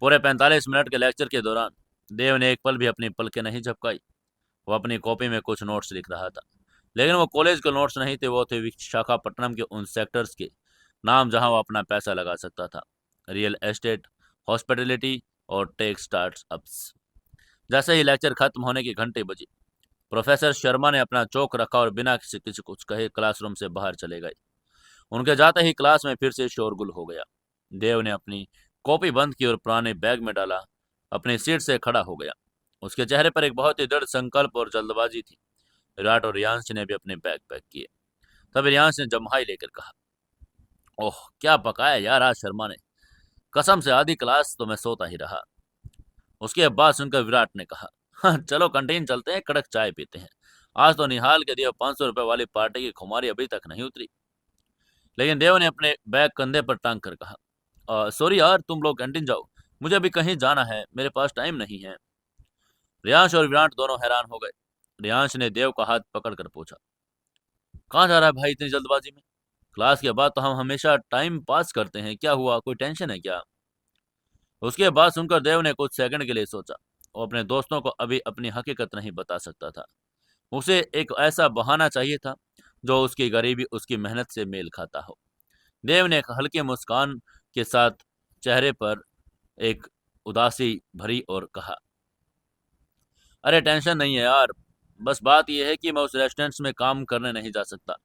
पूरे 45 मिनट के लेक्चर के दौरान देव ने एक पल भी अपनी पलकें नहीं झपकाई। वो अपनी कॉपी में कुछ नोट्स लिख रहा था, लेकिन वो कॉलेज के नोट्स नहीं थे, वो थे विशाखापट्टनम के उन सेक्टर्स के नाम जहां वो अपना पैसा लगा सकता था, रियल एस्टेट, हॉस्पिटलिटी और टेक स्टार्टअप्स। जैसे ही लेक्चर खत्म होने की घंटी बजी, प्रोफेसर शर्मा ने अपना चौक रखा और बिना किसी किसी कुछ कहे क्लासरूम से बाहर चले गए। उनके जाते ही क्लास में फिर से शोरगुल हो गया। देव ने अपनी कॉपी बंद की और पुराने बैग में डाला, अपनी सीट से खड़ा हो गया। उसके चेहरे पर एक बहुत ही दृढ़ संकल्प और जल्दबाजी थी। विराट और रियांश ने भी अपने बैग पैक किए। तब रियांश ने जम्हाई लेकर कहा, ओह क्या पकाया यार आज शर्मा ने, कसम से आधी क्लास तो मैं सोता ही रहा। उसके बाद सुनकर विराट ने कहा, हाँ चलो कंटीन चलते हैं, कड़क चाय पीते हैं। आज तो निहाल के दिए 500 रुपए वाली पार्टी की खुमारी अभी तक नहीं उतरी। लेकिन देव ने अपने बैग कंधे पर टांग कर कहा, सॉरी यार, तुम लोग कैंटीन जाओ, मुझे अभी कहीं जाना है, मेरे पास टाइम नहीं है। रियांश और विराट दोनों हैरान हो गए। रियांश ने देव का हाथ पकड़कर पूछा, कहाँ जा रहा है भाई इतनी जल्दबाजी में? क्लास के बाद तो हम हमेशा टाइम पास करते हैं, क्या हुआ, कोई टेंशन है क्या? उसके बाद सुनकर देव ने कुछ सेकंड के लिए सोचा। वो अपने दोस्तों को अभी अपनी हकीकत नहीं बता सकता था। उसे एक ऐसा बहाना चाहिए था जो उसकी गरीबी, उसकी मेहनत से मेल खाता हो। देव ने एक हल्की मुस्कान के साथ चेहरे पर एक उदासी भरी और कहा, अरे टेंशन नहीं है यार, बस बात यह है कि मैं उस रेस्टोरेंट में काम करने नहीं जा सकता।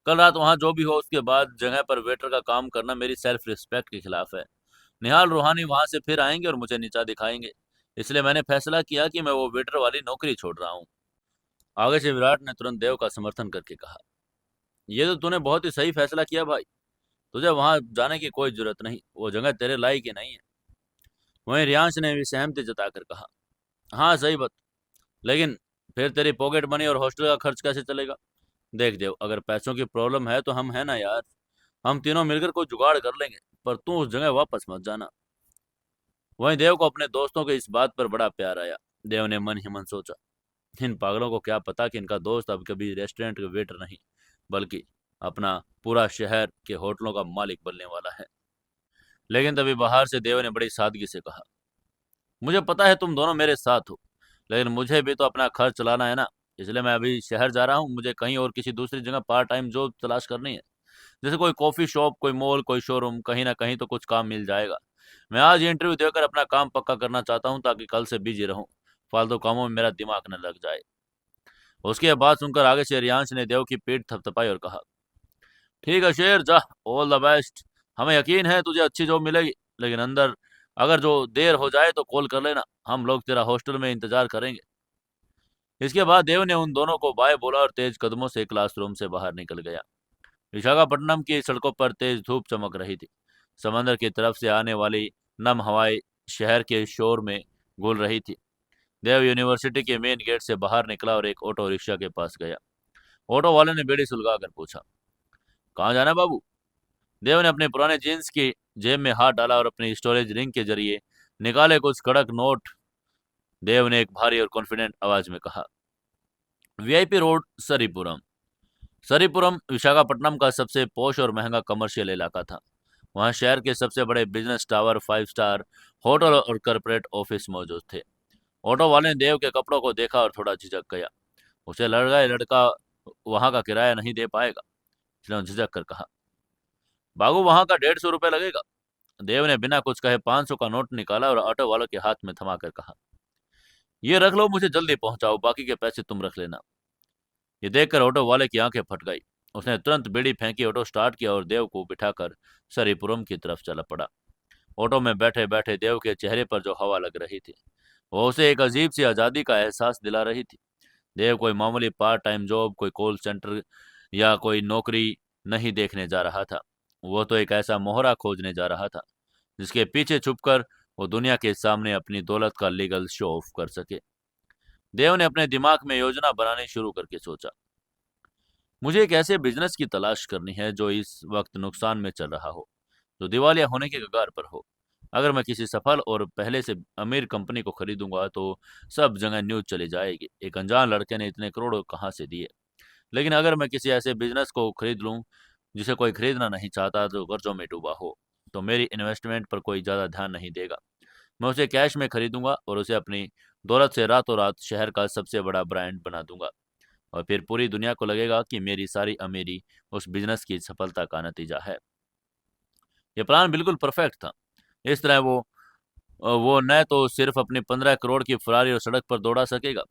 कल रात वहां जो भी हो, उसके बाद जगह पर वेटर का काम करना मेरी सेल्फ रिस्पेक्ट के खिलाफ है। निहाल रूहानी वहां से फिर आएंगे और मुझे नीचा दिखाएंगे, इसलिए मैंने फैसला किया कि मैं वो वेटर वाली नौकरी छोड़ रहा हूँ। आगे से विराट ने तुरंत देव का समर्थन करके कहा, ये तो तूने बहुत ही सही फैसला किया भाई, तुझे वहां जाने की कोई जरूरत नहीं, वो जगह तेरे लायक ही नहीं है। वहीं रियांश ने भी सहमति जताकर कहा, हाँ सही बात, लेकिन फिर तेरी पॉकेट मनी और हॉस्टल का खर्च कैसे चलेगा? देख देव, अगर पैसों की प्रॉब्लम है तो हम है ना यार, हम तीनों मिलकर कोई जुगाड़ कर लेंगे, पर तू उस जगह वापस मत जाना। वहीं देव को अपने दोस्तों के इस बात पर बड़ा प्यार आया। देव ने मन ही मन सोचा, इन पागलों को क्या पता कि इनका दोस्त अब कभी रेस्टोरेंट का वेटर नहीं, बल्कि अपना पूरा शहर के होटलों का मालिक बनने वाला है। लेकिन तभी बाहर से देव ने बड़ी सादगी से कहा, मुझे पता है तुम दोनों मेरे साथ हो, लेकिन मुझे भी तो अपना खर्च चलाना है ना, इसलिए मैं अभी शहर जा रहा हूँ। मुझे कहीं और किसी दूसरी जगह पार्ट टाइम जॉब तलाश करनी है, जैसे कोई कॉफी शॉप, कोई मॉल, कोई शोरूम, कहीं ना कहीं तो कुछ काम मिल जाएगा। मैं आज ये इंटरव्यू देकर अपना काम पक्का करना चाहता हूँ, ताकि कल से बिजी रहूँ, फालतू कामों में मेरा दिमाग न लग जाए। उसके बाद सुनकर आगे से रियांश ने देव की पीठ थपथपाई और कहा, ठीक है शेर, जा, ऑल द बेस्ट। हमें यकीन है तुझे अच्छी जॉब मिलेगी, लेकिन अंदर अगर जो देर हो जाए तो कॉल कर लेना, हम लोग तेरा हॉस्टल में इंतजार करेंगे। इसके बाद देव ने उन दोनों को बाय बोला और तेज कदमों से क्लासरूम से बाहर निकल गया। विशाखापट्टनम की सड़कों पर तेज धूप चमक रही थी। समंदर की तरफ से आने वाली नम हवाएं शहर के शोर में घुल रही थी। देव यूनिवर्सिटी के मेन गेट से बाहर निकला और एक ऑटो रिक्शा के पास गया। ऑटो वाले ने बेड़ी सुलगाकर पूछा, कहाँ जाना है बाबू? देव ने अपने पुराने जीन्स की जेब में हाथ डाला और अपनी स्टोरेज रिंग के जरिए निकाले कुछ कड़क नोट। देव ने एक भारी और कॉन्फिडेंट आवाज में कहा, वीआईपी रोड, सरीपुरम। सरीपुरम विशाखापट्टनम का सबसे पॉश और महंगा कमर्शियल इलाका था। वहां शहर के सबसे बड़े बिजनेस टावर, 5 स्टार होटल और कॉर्पोरेट ऑफिस मौजूद थे। ऑटो वाले ने देव के कपड़ों को देखा और थोड़ा झिझक गया। उसे लड़ गया लड़का वहां का किराया नहीं दे पाएगा, इसलिए उन्होंने झिझक कर कहा, बाबू वहां का 150 रुपये लगेगा। देव ने बिना कुछ कहे 500 का नोट निकाला और ऑटो वालों के हाथ में थमा कर कहा, ये रख लो, मुझे जल्दी पहुंचाओ, बाकी के पैसे तुम रख लेना। ये देखकर ऑटो वाले की आंखें फट गई। उसने तुरंत बीड़ी फेंकी, ऑटो स्टार्ट किया और देव को बिठाकर सरीपुरम की तरफ चला पड़ा। ऑटो में बैठे बैठे देव के चेहरे पर जो हवा लग रही थी, वो उसे एक अजीब सी आज़ादी का एहसास दिला रही थी। देव कोई मामूली पार्ट टाइम जॉब, कोई कॉल सेंटर या कोई नौकरी नहीं देखने जा रहा था। वो तो एक ऐसा मोहरा खोजने जा रहा था, जिसके पीछे छुपकर वो दुनिया के सामने अपनी दौलत का लीगल शो ऑफ कर सके। देव ने अपने दिमाग में योजना बनानी शुरू करके सोचा, मुझे एक ऐसे बिजनेस की तलाश करनी है जो इस वक्त नुकसान में चल रहा हो, जो दिवालिया होने के कगार पर हो। अगर मैं किसी सफल और पहले से अमीर कंपनी को खरीदूंगा तो सब जगह न्यूज चली जाएगी, एक अनजान लड़के ने इतने करोड़ कहाँ से दिए। लेकिन अगर मैं किसी ऐसे बिजनेस को खरीद लूं जिसे कोई खरीदना नहीं चाहता, जो कर्जों में डूबा हो, तो मेरी इन्वेस्टमेंट पर कोई ज़्यादा ध्यान नहीं देगा। मैं उसे कैश में खरीदूंगा और उसे अपनी दौलत से रातों रात शहर का सबसे बड़ा ब्रांड बना दूंगा, और फिर पूरी दुनिया को लगेगा कि मेरी सारी अमीरी उस बिजनेस की सफलता का नतीजा है। ये प्लान बिल्कुल परफेक्ट था। इस तरह वो न तो सिर्फ अपनी 15 करोड़ की फरारी और सड़क पर दौड़ा सकेगा,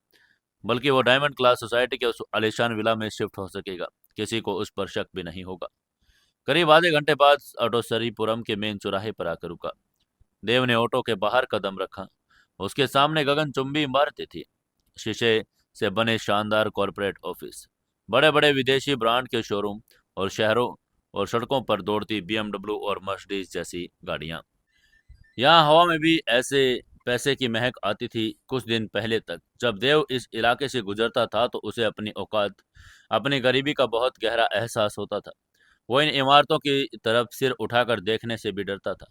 बल्कि वो डायमंड क्लास सोसाइटी के उस आलीशान विला में शिफ्ट हो सकेगा। किसी को उस पर शक भी नहीं होगा। करीब आधे घंटे बाद ऑटो सरीपुरम के मेन चौराहे पर आकर रुका। देव ने ऑटो के बाहर कदम रखा। उसके सामने गगनचुंबी इमारतें थी, शीशे से बने शानदार कॉरपोरेट ऑफिस, बड़े बड़े विदेशी ब्रांड के शोरूम और शहरों और सड़कों पर दौड़ती बीएमडब्ल्यू और मर्सिडीज जैसी गाड़ियां। यहाँ हवा में भी ऐसे पैसे की महक आती थी। कुछ दिन पहले तक जब देव इस इलाके से गुजरता था तो उसे अपनी औकात, अपनी गरीबी का बहुत गहरा एहसास होता था। वो इन इमारतों की तरफ सिर उठाकर देखने से भी डरता था।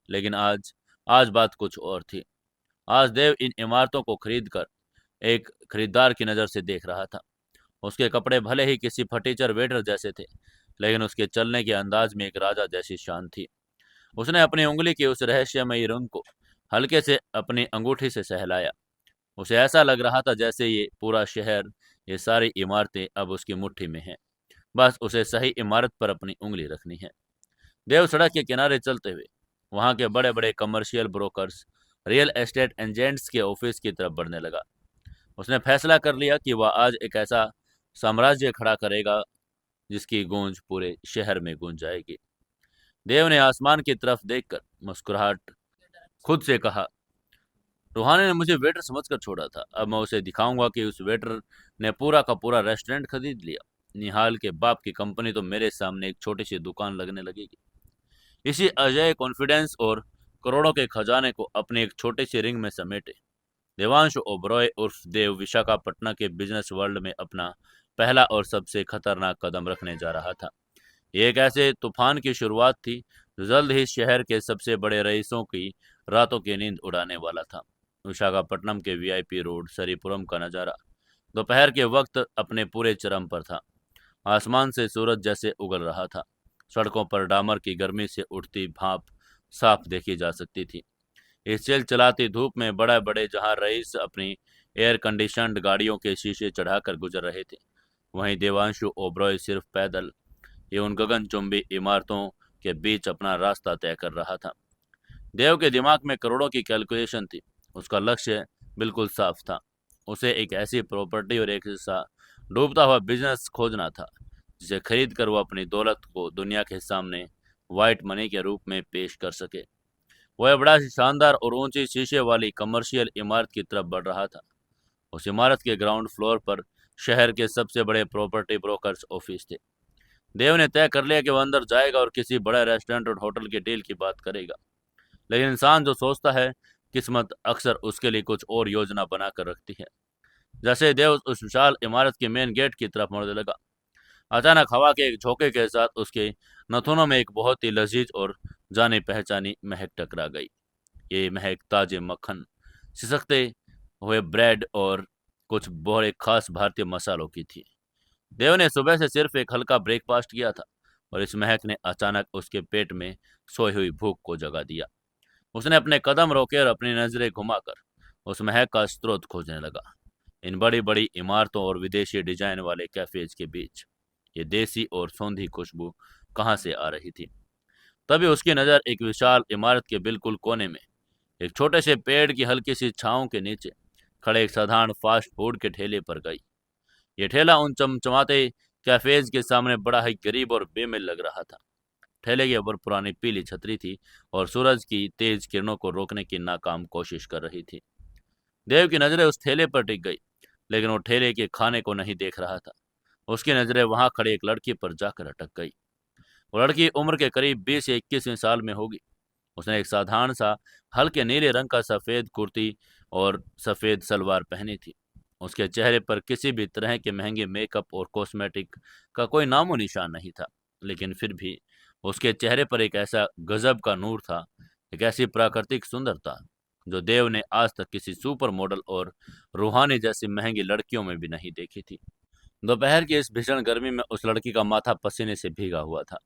लेकिन आज आज बात कुछ और थी। आज देव इन इमारतों को खरीद कर एक खरीदार की नज़र से देख रहा था। उसके कपड़े भले ही किसी फटीचर वेटर जैसे थे, लेकिन उसके चलने के अंदाज में एक राजा जैसी शान थी। उसने अपनी उंगली की उस रहस्यमयी रंग को हल्के से अपनी अंगूठी से सहलाया। उसे ऐसा लग रहा था जैसे ये पूरा शहर, ये सारी इमारतें अब उसकी मुट्ठी में हैं। बस उसे सही इमारत पर अपनी उंगली रखनी है। देव सड़क के किनारे चलते हुए वहां के बड़े बड़े commercial brokers, real estate agents के ऑफिस की तरफ बढ़ने लगा। उसने फैसला कर लिया कि वह आज एक ऐसा साम्राज्य खड़ा करेगा जिसकी गूंज पूरे शहर में गूंज जाएगी। देव ने आसमान की तरफ देखकर मुस्कुराहट खुद से कहा, रूहानी ने मुझे वेटर समझकर छोड़ा था, अब मैं उसे दिखाऊंगा कि उस वेटर ने पूरा का पूरा रेस्टोरेंट खरीद लिया। निहाल के बाप की कंपनी तो मेरे सामने एक छोटी सी दुकान लगने लगेगी। इसी अजय कॉन्फिडेंस और करोड़ों के खजाने को अपने एक छोटे से रिंग में समेटे देवांश ओबरॉय उर्फ देव विशाखापट्टनम के बिजनेस वर्ल्ड में अपना पहला और सबसे खतरनाक कदम रखने जा रहा था। ये एक ऐसे तूफान की शुरुआत थी जो जल्द ही शहर के सबसे बड़े रईसों की रातों की नींद उड़ाने वाला था। विशाखापट्टनम के वीआईपी रोड सरीपुरम का नज़ारा दोपहर के वक्त अपने पूरे चरम पर था। आसमान से सूरज जैसे उगल रहा था। सड़कों पर डामर की गर्मी से उठती भाप साफ देखी जा सकती थी। इस चिल चलाती धूप में बड़े बड़े जहां रईस अपनी एयर कंडीशनड गाड़ियों के शीशे चढ़ाकर गुजर रहे थे, वहीं देवांशु ओब्रॉय सिर्फ पैदल ये उन गगनचुंबी इमारतों के बीच अपना रास्ता तय कर रहा था। देव के दिमाग में करोड़ों की कैलकुलेशन थी। उसका लक्ष्य बिल्कुल साफ था। उसे एक ऐसी प्रॉपर्टी और एक ऐसा डूबता हुआ बिजनेस खोजना था जिसे खरीद कर वो अपनी दौलत को दुनिया के सामने वाइट मनी के रूप में पेश कर सके। वह बड़ा ही शानदार और ऊंची शीशे वाली कमर्शियल इमारत की तरफ बढ़ रहा था। उस इमारत के ग्राउंड फ्लोर पर शहर के सबसे बड़े प्रॉपर्टी ब्रोकर्स ऑफिस थे। देव ने तय कर लिया कि वह अंदर जाएगा और किसी बड़े रेस्टोरेंट और होटल की डील की बात करेगा। लेकिन इंसान जो सोचता है, किस्मत अक्सर उसके लिए कुछ और योजना बनाकर रखती है। जैसे देव उस विशाल इमारत के मेन गेट की तरफ मुड़ने लगा, अचानक हवा के एक झोंके के साथ उसके नथुनों में एक बहुत ही लजीज और जानी पहचानी महक टकरा गई। ये महक ताजे मक्खन, सिसकते हुए ब्रेड और कुछ बड़े खास भारतीय मसालों की थी। देव ने सुबह से सिर्फ एक हल्का ब्रेकफास्ट किया था और इस महक ने अचानक उसके पेट में सोई हुई भूख को जगा दिया। उसने अपने कदम रोके और अपनी नजरें घुमाकर उस महक का स्रोत खोजने लगा। इन बड़ी बड़ी इमारतों और विदेशी डिजाइन वाले कैफेज के बीच ये देसी और सौंधी खुशबू कहाँ से आ रही थी? तभी उसकी नज़र एक विशाल इमारत के बिल्कुल कोने में एक छोटे से पेड़ की हल्की सी छांव के नीचे खड़े एक साधारण फास्ट फूड के ठेले पर गई। ये ठेला उन चमचमाते कैफेज के सामने बड़ा ही गरीब और बेमिल लग रहा था। ठेले के ऊपर पुरानी पीली छतरी थी और सूरज की तेज किरणों को रोकने की नाकाम कोशिश कर रही थी। देव की नजरें उस ठेले पर टिक गई, लेकिन वो ठेले के खाने को नहीं देख रहा था। उसकी नजरें वहां खड़ी एक लड़की पर जाकर अटक गई। वो लड़की उम्र के करीब 20 या 21वें साल में होगी। उसने एक साधारण सा हल्के नीले रंग का सफेद कुर्ती और सफेद सलवार पहनी थी। उसके चेहरे पर किसी भी तरह के महंगे मेकअप और कॉस्मेटिक का कोई नामो निशान नहीं था, लेकिन फिर भी उसके चेहरे पर एक ऐसा गजब का नूर था, एक ऐसी प्राकृतिक सुंदरता जो देव ने आज तक किसी सुपर मॉडल और रूहानी जैसी महंगी लड़कियों में भी नहीं देखी थी। दोपहर की इस भीषण गर्मी में उस लड़की का माथा पसीने से भीगा हुआ था।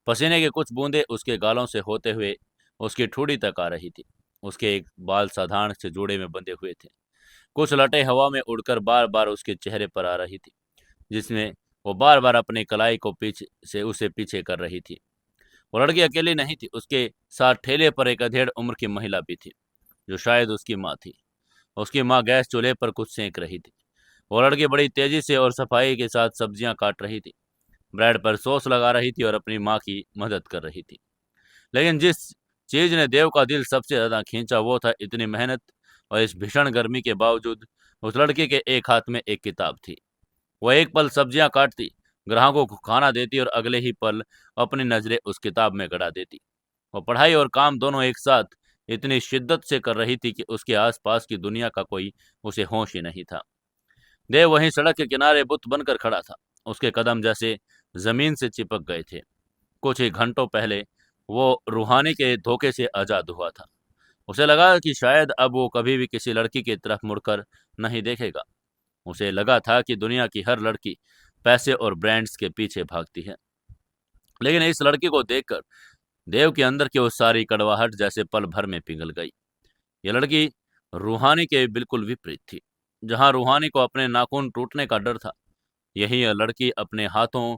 पसीने के कुछ बूंदें उसके गालों से होते हुए उसकी ठुड़ी तक आ रही थी। उसके एक बाल साधारण से जोड़े में बंधे हुए थे। कुछ लटें हवा में उड़कर बार बार उसके चेहरे पर आ रही थी, जिसमें वो बार बार अपनी कलाई को पीछे से उसे पीछे कर रही थी। वो लड़की अकेली नहीं थी, उसके साथ ठेले पर एक अधेड़ उम्र की महिला भी थी, जो शायद उसकी माँ थी। उसकी माँ गैस चूल्हे पर कुछ सेंक रही थी। वो लड़की बड़ी तेजी से और सफाई के साथ सब्जियां काट रही थी, ब्रेड पर सॉस लगा रही थी और अपनी माँ की मदद कर रही थी। लेकिन जिस चीज ने देव का दिल सबसे ज्यादा खींचा वो था इतनी मेहनत, और इस भीषण गर्मी के बावजूद उस लड़के के एक हाथ में एक किताब थी। वह एक पल सब्जियां काटती, ग्राहकों को खाना देती और अगले ही पल अपनी नजरें उस किताब में गड़ा देती। वो पढ़ाई और काम दोनों एक साथ इतनी शिद्दत से कर रही थी कि उसके आसपास की दुनिया का कोई उसे होश ही नहीं था। देव वहीं सड़क के किनारे बुत बनकर खड़ा था। उसके कदम जैसे जमीन से चिपक गए थे। कुछ ही घंटों पहले वो रूहानी के धोखे से आजाद हुआ था। उसे लगा कि शायद अब वो कभी भी किसी लड़की की तरफ मुड़कर नहीं देखेगा। उसे लगा था कि दुनिया की हर लड़की पैसे और ब्रांड्स के पीछे भागती है, लेकिन इस लड़की को देखकर देव के अंदर की वो सारी कड़वाहट जैसे पल भर में पिघल गई। ये लड़की रूहानी के बिल्कुल विपरीत थी। जहां रूहानी को अपने नाखून टूटने का डर था, यही यह लड़की अपने हाथों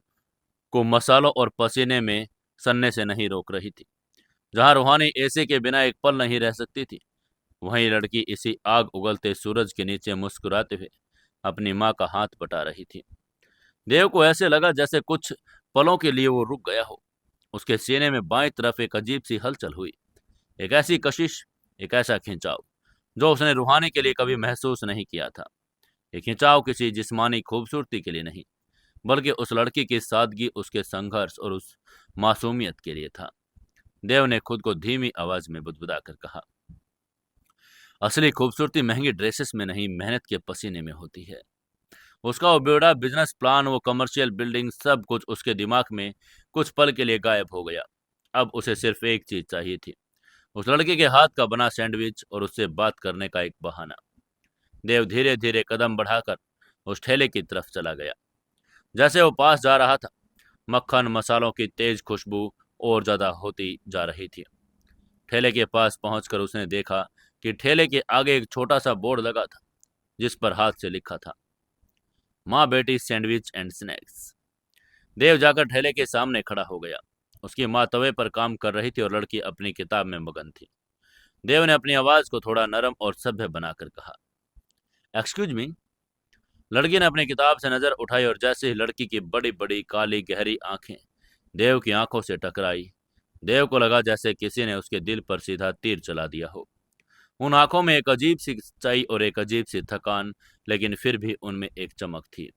को मसालों और पसीने में सनने से नहीं रोक रही थी। जहां रूहानी एसी के बिना एक पल नहीं रह सकती थी, वहीं लड़की इसी आग उगलते सूरज के नीचे मुस्कुराते हुए अपनी माँ का हाथ बटा रही थी। देव को ऐसे लगा जैसे कुछ पलों के लिए वो रुक गया हो। उसके सीने में बाईं तरफ एक अजीब सी हलचल हुई, एक ऐसी कशिश, एक ऐसा खिंचाव जो उसने रूहानी के लिए कभी महसूस नहीं किया था। ये खिंचाव किसी जिस्मानी खूबसूरती के लिए नहीं, बल्कि उस लड़की की सादगी, उसके संघर्ष और उस मासूमियत के लिए था। देव ने खुद को धीमी आवाज में बुदबुदा कर कहा, असली खूबसूरती महंगी ड्रेसेस में नहीं, मेहनत के पसीने में होती है। उसका वो बेड़ा बिजनेस प्लान, वो कमर्शियल बिल्डिंग, सब कुछ उसके दिमाग में कुछ पल के लिए गायब हो गया। अब उसे सिर्फ एक चीज चाहिए थी, उस लड़के के हाथ का बना सैंडविच और उससे बात करने का एक बहाना। देव धीरे धीरे कदम बढ़ाकर उस ठेले की तरफ चला गया। जैसे वो पास जा रहा था, मक्खन मसालों की तेज खुशबू और ज्यादा होती जा रही थी। ठेले के पास पहुंचकर उसने देखा कि ठेले के आगे एक छोटा सा बोर्ड लगा था, जिस पर हाथ से लिखा था, माँ बेटी सैंडविच एंड स्नैक्स। देव जाकर ठेले के सामने खड़ा हो गया। उसकी माँ तवे पर काम कर रही थी और लड़की अपनी किताब में मगन थी। देव ने अपनी आवाज को थोड़ा नरम और सभ्य बनाकर कहा, एक्सक्यूज मी। लड़की ने अपनी किताब से नजर उठाई और जैसे ही लड़की की बड़ी बड़ी काली गहरी आंखें देव की आंखों से टकराई, देव को लगा जैसे किसी ने उसके दिल पर सीधा तीर चला दिया हो। उन आंखों में एक अजीब सी सच्चाई और एक अजीब सी थकान, लेकिन फिर भी उनमें एक चमक थी।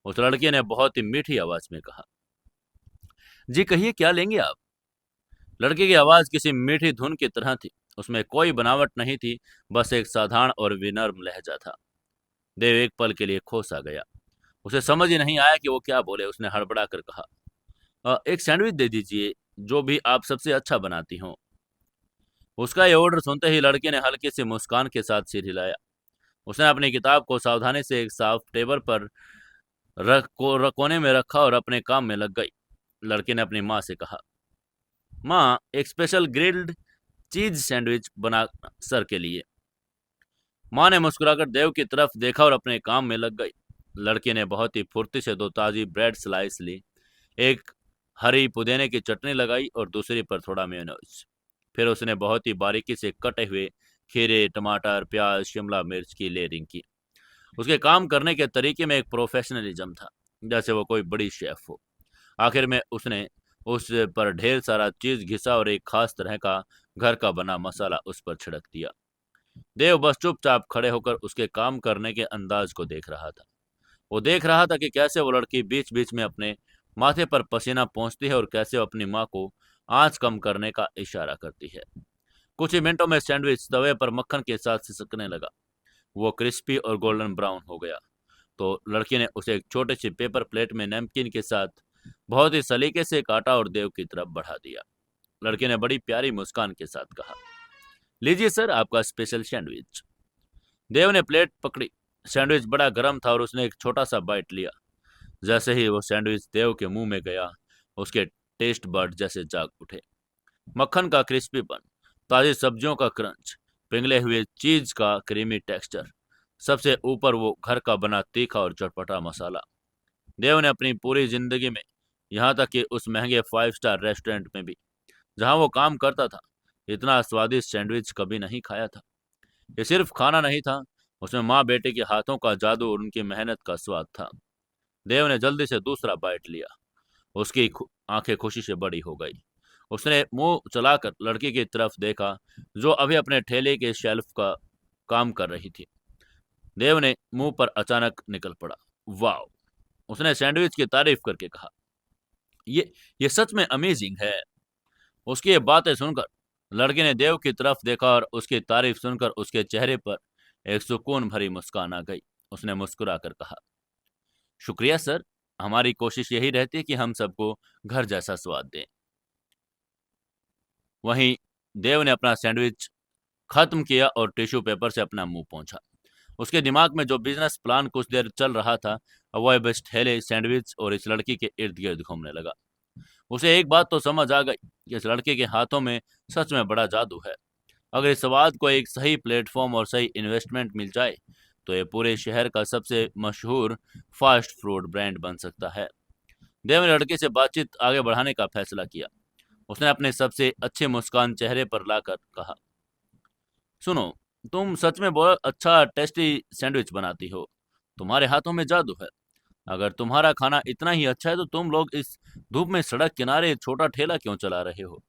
उस लड़की ने बहुत ही मीठी आवाज में कहा, जी कहिए, क्या लेंगे आप? लड़की की आवाज किसी मीठी धुन की तरह थी। उसमें कोई बनावट नहीं थी, बस एक साधारण और विनम्र लहजा था। देव एक पल के लिए खो सा गया। उसे समझ ही नहीं आया कि वो क्या बोले। उसने हड़बड़ा कर कहा, एक सैंडविच दे दीजिए, जो भी आप सबसे अच्छा बनाती हो। उसका ये ऑर्डर सुनते ही लड़के ने हल्की सी मुस्कान के साथ सिर हिलाया। उसने अपनी किताब को सावधानी से एक साफ टेबल पर कोने में रखा और अपने काम में लग गई। लड़के ने अपनी माँ से कहा, माँ एक स्पेशल ग्रिल्ड चीज सैंडविच बना सर के लिए। माँ ने मुस्कुराकर देव की तरफ देखा और अपने काम में लग गई। लड़के ने बहुत ही फुर्ती से 2 ताजी ब्रेड स्लाइस ली, एक हरी पुदीने की चटनी लगाई और दूसरी पर थोड़ा मेयोनेज़। फिर उसने बहुत ही बारीकी से कटे हुए खीरे, टमाटर, प्याज, शिमला मिर्च की लेयरिंग की। उसके काम करने के तरीके में एक प्रोफेशनलिज्म था, जैसे वो कोई बड़ी शेफ हो। आखिर में उसने उस पर ढेर सारा चीज घिसा और एक खास तरह का घर का बना मसाला उस पर छिड़क दिया। देव बस चुपचाप खड़े होकर उसके काम करने के अंदाज को देख रहा था। वो देख रहा था कि कैसे वो लड़की बीच बीच में अपने माथे पर पसीना पोंछती है और कैसे वो अपनी माँ को आंच कम करने का इशारा करती है। कुछ ही मिनटों में सैंडविच तवे पर मक्खन के साथ सिसकने लगा। वो क्रिस्पी और गोल्डन ब्राउन हो गया तो लड़की ने उसे एक छोटी सी पेपर प्लेट में नैपकिन के साथ बहुत ही सलीके से काटा और देव की तरफ बढ़ा दिया। लड़के ने बड़ी प्यारी मुस्कान के साथ कहा, लीजिए सर, आपका स्पेशल सैंडविच। देव ने प्लेट पकड़ी। सैंडविच बड़ा गर्म था और उसने एक छोटा सा बाइट लिया। जैसे ही वो सैंडविच देव के मुंह में गया, उसके टेस्ट बर्ड जैसे जाग उठे। मक्खन का क्रिस्पीपन, ताजी सब्जियों का क्रंच, पिघले हुए चीज का क्रीमी टेक्सचर, सबसे ऊपर वो घर का बना तीखा और चटपटा मसाला। देव ने अपनी पूरी जिंदगी में, यहाँ तक कि उस महंगे 5 स्टार रेस्टोरेंट में भी जहाँ वो काम करता था, इतना स्वादिष्ट सैंडविच कभी नहीं खाया था। ये सिर्फ खाना नहीं था, उसमें माँ बेटे के हाथों का जादू और उनकी मेहनत का स्वाद था। देव ने जल्दी से दूसरा बाइट लिया। उसकी आंखें खुशी से बड़ी हो गई। उसने मुंह चलाकर लड़की की तरफ देखा, जो अभी अपने ठेले के शेल्फ का काम कर रही थी। देव ने मुंह पर अचानक निकल पड़ा, वाह! उसने सैंडविच की तारीफ करके कहा, ये ये सच में अमेजिंग है। उसकी ये बातें सुनकर लड़के ने देव की तरफ देखा और उसकी तारीफ सुनकर उसके चेहरे पर एक सुकून भरी मुस्कान आ गई। उसने मुस्कुरा कर कहा, शुक्रिया सर, हमारी कोशिश यही रहती है कि हम सबको घर जैसा स्वाद दें। वहीं देव ने अपना सैंडविच खत्म किया और टिश्यू पेपर से अपना मुंह पोंछा। उसके दिमाग में जो बिजनेस प्लान कुछ देर चल रहा था, वह बस ठेले, सैंडविच और इस लड़की के इर्द गिर्द घूमने लगा। उसे एक बात तो समझ आ गई कि इस लड़के के हाथों में सच में बड़ा जादू है। अगर इस स्वाद को एक सही प्लेटफॉर्म और सही इन्वेस्टमेंट मिल जाए, तो ये पूरे शहर का सबसे मशहूर फास्ट फूड ब्रांड बन सकता है। देव ने लड़के से बातचीत आगे बढ़ाने का फैसला किया। उसने अपने सबसे अच्छे मुस्कान चेहरे पर लाकर कहा, सुनो, तुम सच में बहुत अच्छा टेस्टी सैंडविच बनाती हो। तुम्हारे हाथों में जादू है। अगर तुम्हारा खाना इतना ही अच्छा है तो तुम लोग इस धूप में सड़क किनारे एक छोटा ठेला क्यों चला रहे हो?